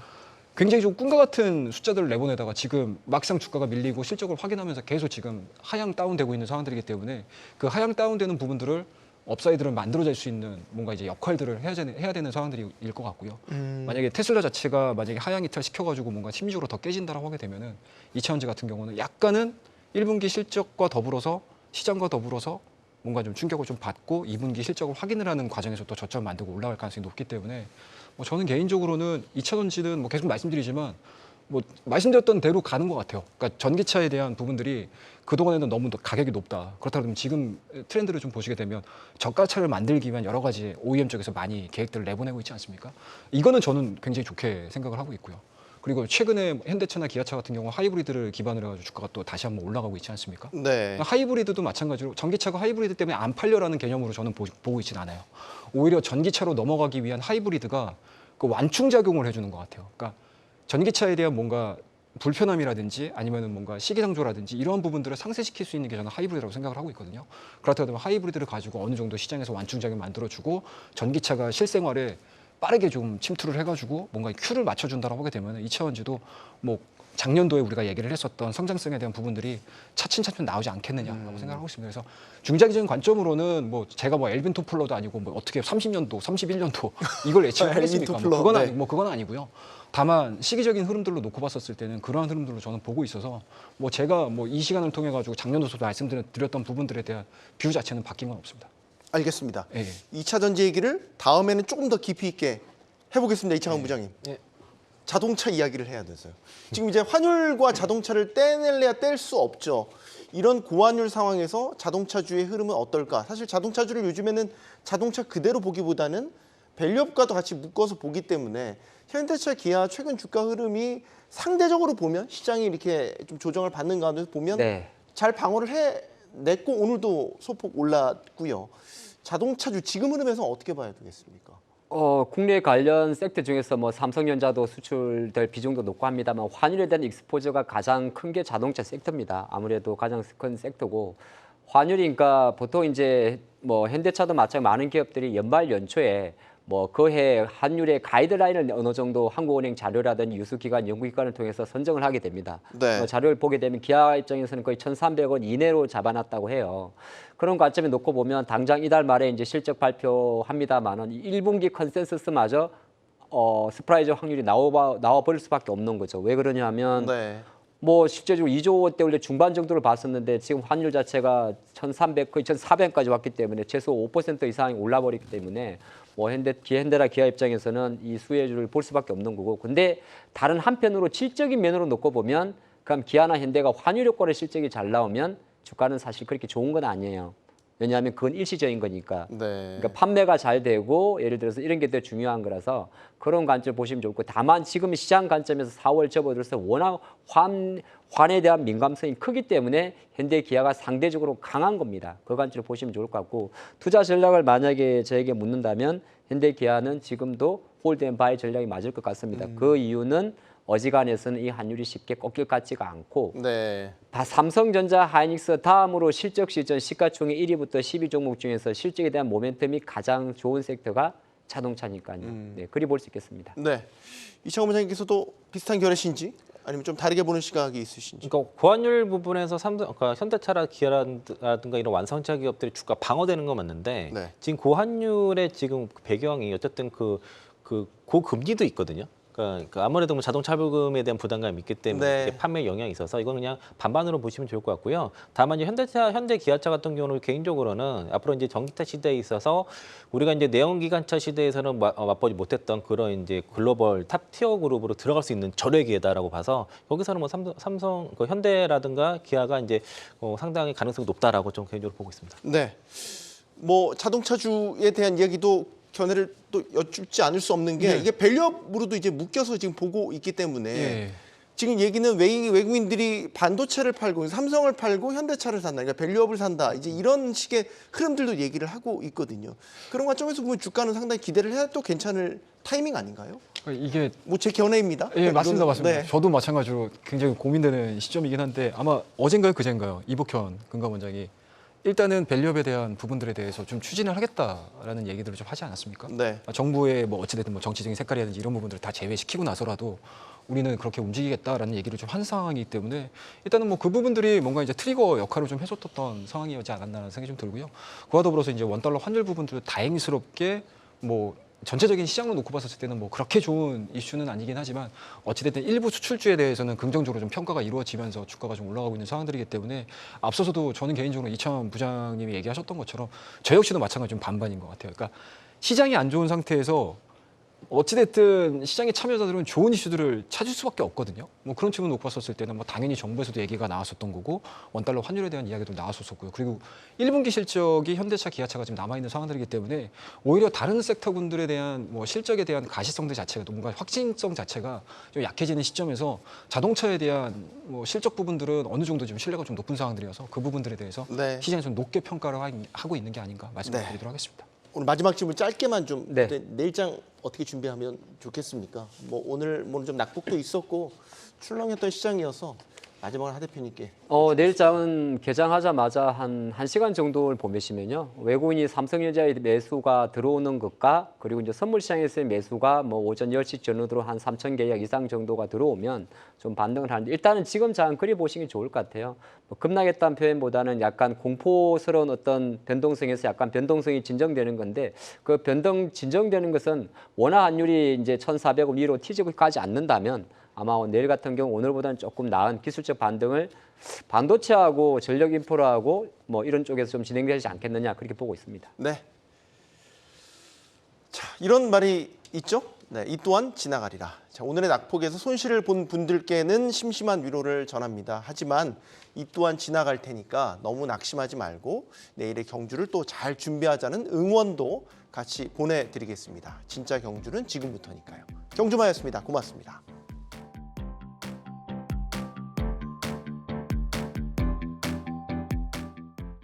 굉장히 좀 꿈과 같은 숫자들을 내보내다가 지금 막상 주가가 밀리고 실적을 확인하면서 계속 지금 하향 다운되고 있는 상황들이기 때문에 그 하향 다운되는 부분들을 업사이드를 만들어낼 수 있는 뭔가 이제 역할들을 해야 되는 상황들일 것 같고요. 만약에 테슬라 자체가 만약에 하향 이탈 시켜가지고 뭔가 심리적으로 더 깨진다라고 하게 되면은 이차전지 같은 경우는 약간은 1분기 실적과 더불어서 시장과 더불어서 뭔가 좀 충격을 좀 받고 2분기 실적을 확인을 하는 과정에서 또 저점을 만들고 올라갈 가능성이 높기 때문에 뭐 저는 개인적으로는 2차전지는 뭐 계속 말씀드리지만 뭐 말씀드렸던 대로 가는 것 같아요. 그러니까 전기차에 대한 부분들이 그동안에는 너무 가격이 높다. 그렇다면 지금 트렌드를 좀 보시게 되면 저가차를 만들기 위한 여러 가지 OEM 쪽에서 많이 계획들을 내보내고 있지 않습니까? 이거는 저는 굉장히 좋게 생각을 하고 있고요. 그리고 최근에 현대차나 기아차 같은 경우 하이브리드를 기반으로 해가지고 주가가 또 다시 한번 올라가고 있지 않습니까? 네. 하이브리드도 마찬가지로 전기차가 하이브리드 때문에 안 팔려라는 개념으로 저는 보고 있진 않아요. 오히려 전기차로 넘어가기 위한 하이브리드가 그 완충작용을 해주는 것 같아요. 그러니까 전기차에 대한 뭔가 불편함이라든지 아니면은 뭔가 시기상조라든지 이런 부분들을 상쇄시킬 수 있는 게 저는 하이브리드라고 생각을 하고 있거든요. 그렇다면 하이브리드를 가지고 어느 정도 시장에서 완충작용 만들어주고 전기차가 실생활에 빠르게 좀 침투를 해가지고 뭔가 큐를 맞춰준다고 하게 되면 이차원지도 뭐 작년도에 우리가 얘기를 했었던 성장성에 대한 부분들이 차츰차츰 나오지 않겠느냐라고 생각하고 있습니다. 그래서 중장기적인 관점으로는 뭐 제가 뭐 엘빈 토플러도 아니고 뭐 어떻게 30년도, 31년도 이걸 예측을 하겠습니까? 토플러, 그건 아니고요. 다만 시기적인 흐름들로 놓고 봤었을 때는 그러한 흐름들로 저는 보고 있어서 뭐 제가 뭐 이 시간을 통해 가지고 작년도서도 말씀드렸던 부분들에 대한 뷰 자체는 바뀐 건 없습니다. 알겠습니다. 예. 2차 전지 얘기를 다음에는 조금 더 깊이 있게 해보겠습니다. 이창훈 부장님. 예. 자동차 이야기를 해야 돼서요. 지금 이제 환율과 자동차를 떼낼래야 뗄 수 없죠. 이런 고환율 상황에서 자동차주의 흐름은 어떨까? 사실 자동차주를 요즘에는 자동차 그대로 보기보다는 밸류업과도 같이 묶어서 보기 때문에 현대차, 기아 최근 주가 흐름이 상대적으로 보면 시장이 이렇게 좀 조정을 받는 가운데서 보면 네. 잘 방어를 해냈고 오늘도 소폭 올랐고요. 자동차주 지금 흐름에서 어떻게 봐야 되겠습니까? 국내 관련 섹터 중에서 뭐 삼성전자도 수출될 비중도 높고 합니다만 환율에 대한 익스포저가 가장 큰 게 자동차 섹터입니다. 아무래도 가장 큰 섹터고 환율이니까 보통 이제 뭐 현대차도 마찬가지 많은 기업들이 연말 연초에 뭐 그해 환율의 가이드라인을 어느 정도 한국은행 자료라든지 유수기관, 연구기관을 통해서 선정을 하게 됩니다. 네. 자료를 보게 되면 기아 입장에서는 거의 1,300원 이내로 잡아놨다고 해요. 그런 관점에 놓고 보면 당장 이달 말에 이제 실적 발표합니다만은 1분기 컨센서스마저 스프라이즈 확률이 나와 버릴 수밖에 없는 거죠. 왜 그러냐면 네. 뭐 실제적으로 2조 원대 원래 중반 정도를 봤었는데 지금 환율 자체가 1,300 거의 1,400까지 왔기 때문에 최소 5% 이상이 올라버리기 때문에 뭐 현대나 기아 입장에서는 이 수혜주를 볼 수밖에 없는 거고. 근데 다른 한편으로 질적인 면으로 놓고 보면 그럼 기아나 현대가 환율 효과로 실적이 잘 나오면 주가는 사실 그렇게 좋은 건 아니에요. 왜냐하면 그건 일시적인 거니까. 네. 그러니까 판매가 잘 되고 예를 들어서 이런 게 더 중요한 거라서 그런 관점을 보시면 좋고 다만 지금 시장 관점에서 4월 접어들어서 워낙 환에 대한 민감성이 크기 때문에 현대 기아가 상대적으로 강한 겁니다. 그 관점을 보시면 좋을 것 같고 투자 전략을 만약에 저에게 묻는다면 현대 기아는 지금도 홀드 앤 바이 전략이 맞을 것 같습니다. 그 이유는 어지간해서는 이 환율이 쉽게 꺾일 것 같지가 않고 네. 삼성전자, 하이닉스 다음으로 실적 시전 시가총액 1위부터 10위 종목 중에서 실적에 대한 모멘텀이 가장 좋은 섹터가 자동차니까요. 네, 그리 볼 수 있겠습니다. 네. 이창훈 부장님께서도 비슷한 결의신지 아니면 좀 다르게 보는 시각이 있으신지. 그러니까 고환율 부분에서 그러니까 현대차라 기아라든가 이런 완성차 기업들이 주가 방어되는 건 맞는데 네. 지금 고환율의 지금 배경이 어쨌든 고금리도 있거든요. 그러니까 아무래도 뭐 자동차 할부금에 대한 부담감이 있기 때문에 네. 이게 판매에 영향이 있어서 이건 그냥 반반으로 보시면 좋을 것 같고요. 다만 이제 현대 기아차 같은 경우는 개인적으로는 앞으로 이제 전기차 시대에 있어서 우리가 이제 내연기관차 시대에서는 맛보지 못했던 그런 이제 글로벌 탑티어 그룹으로 들어갈 수 있는 절의 기회다라고 봐서 여기서는 뭐 삼성, 현대라든가 기아가 이제 상당히 가능성이 높다라고 좀 개인적으로 보고 있습니다. 네. 뭐 자동차주에 대한 이야기도 견해를 또 여쭙지 않을 수 없는 게 이게 밸류업으로도 이제 묶여서 지금 보고 있기 때문에 예. 지금 얘기는 외국인들이 반도체를 팔고 삼성을 팔고 현대차를 산다. 그러니까 밸류업을 산다. 이제 이런 식의 흐름들도 얘기를 하고 있거든요. 그런 관점에서 보면 주가는 상당히 기대를 해야 또 괜찮을 타이밍 아닌가요? 이게 뭐 제 견해입니다. 예, 맞습니다, 이거는- 맞습니다. 네. 저도 마찬가지로 굉장히 고민되는 시점이긴 한데 아마 어젠가요, 그젠가요, 이복현 금감원장이 일단은 밸류업에 대한 부분들에 대해서 좀 추진을 하겠다라는 얘기들을 좀 하지 않았습니까? 네. 정부의 뭐 어찌됐든 뭐 정치적인 색깔이라든지 이런 부분들을 다 제외시키고 나서라도 우리는 그렇게 움직이겠다라는 얘기를 좀 한 상황이기 때문에 일단은 뭐 그 부분들이 뭔가 이제 트리거 역할을 좀 해줬던 상황이었지 않았나라는 생각이 좀 들고요. 그와 더불어서 이제 원달러 환율 부분도 다행스럽게 뭐 전체적인 시장으로 놓고 봤을 때는 뭐 그렇게 좋은 이슈는 아니긴 하지만 어찌됐든 일부 수출주에 대해서는 긍정적으로 좀 평가가 이루어지면서 주가가 좀 올라가고 있는 상황들이기 때문에 앞서서도 저는 개인적으로 이창훈 부장님이 얘기하셨던 것처럼 저 역시도 마찬가지로 좀 반반인 것 같아요. 그러니까 시장이 안 좋은 상태에서 어찌됐든 시장의 참여자들은 좋은 이슈들을 찾을 수밖에 없거든요. 뭐 그런 측면 놓고 봤었을 때는 뭐 당연히 정부에서도 얘기가 나왔었던 거고 원달러 환율에 대한 이야기도 나왔었고요. 그리고 1분기 실적이 현대차, 기아차가 지금 남아 있는 상황들이기 때문에 오히려 다른 섹터군들에 대한 뭐 실적에 대한 가시성들 자체가 뭔가 확신성 자체가 좀 약해지는 시점에서 자동차에 대한 뭐 실적 부분들은 어느 정도 좀 신뢰가 좀 높은 상황들이어서 그 부분들에 대해서 네. 시장이 좀 높게 평가를 하고 있는 게 아닌가 말씀드리도록 하겠습니다. 오늘 마지막 질문 짧게만 좀 네. 내일장 어떻게 준비하면 좋겠습니까? 뭐 오늘 뭐 좀 낙폭도 있었고 출렁했던 시장이어서 마지막으로 하 대표님께. 내일장은 개장하자마자 한 1시간 정도를 보시면요. 외국인이 삼성전자의 매수가 들어오는 것과 그리고 이제 선물 시장에서의 매수가 뭐 오전 10시 전후로 한 3천 계약 이상 정도가 들어오면 좀 반등을 하는데 일단은 지금 장 그리 보시는 게 좋을 것 같아요. 뭐 급락했다는 표현보다는 약간 공포스러운 어떤 변동성에서 약간 변동성이 진정되는 건데 그 변동 진정되는 것은 원화 환율이 이제 1,400원 위로 튀지고 가지 않는다면 아마 내일 같은 경우 오늘보다는 조금 나은 기술적 반등을 반도체하고 전력 인프라하고 뭐 이런 쪽에서 좀 진행되지 않겠느냐 그렇게 보고 있습니다. 네. 자, 이런 말이 있죠. 네, 이 또한 지나가리라. 자, 오늘의 낙폭에서 손실을 본 분들께는 심심한 위로를 전합니다. 하지만 이 또한 지나갈 테니까 너무 낙심하지 말고 내일의 경주를 또 잘 준비하자는 응원도 같이 보내드리겠습니다. 진짜 경주는 지금부터니까요. 경주마였습니다. 고맙습니다.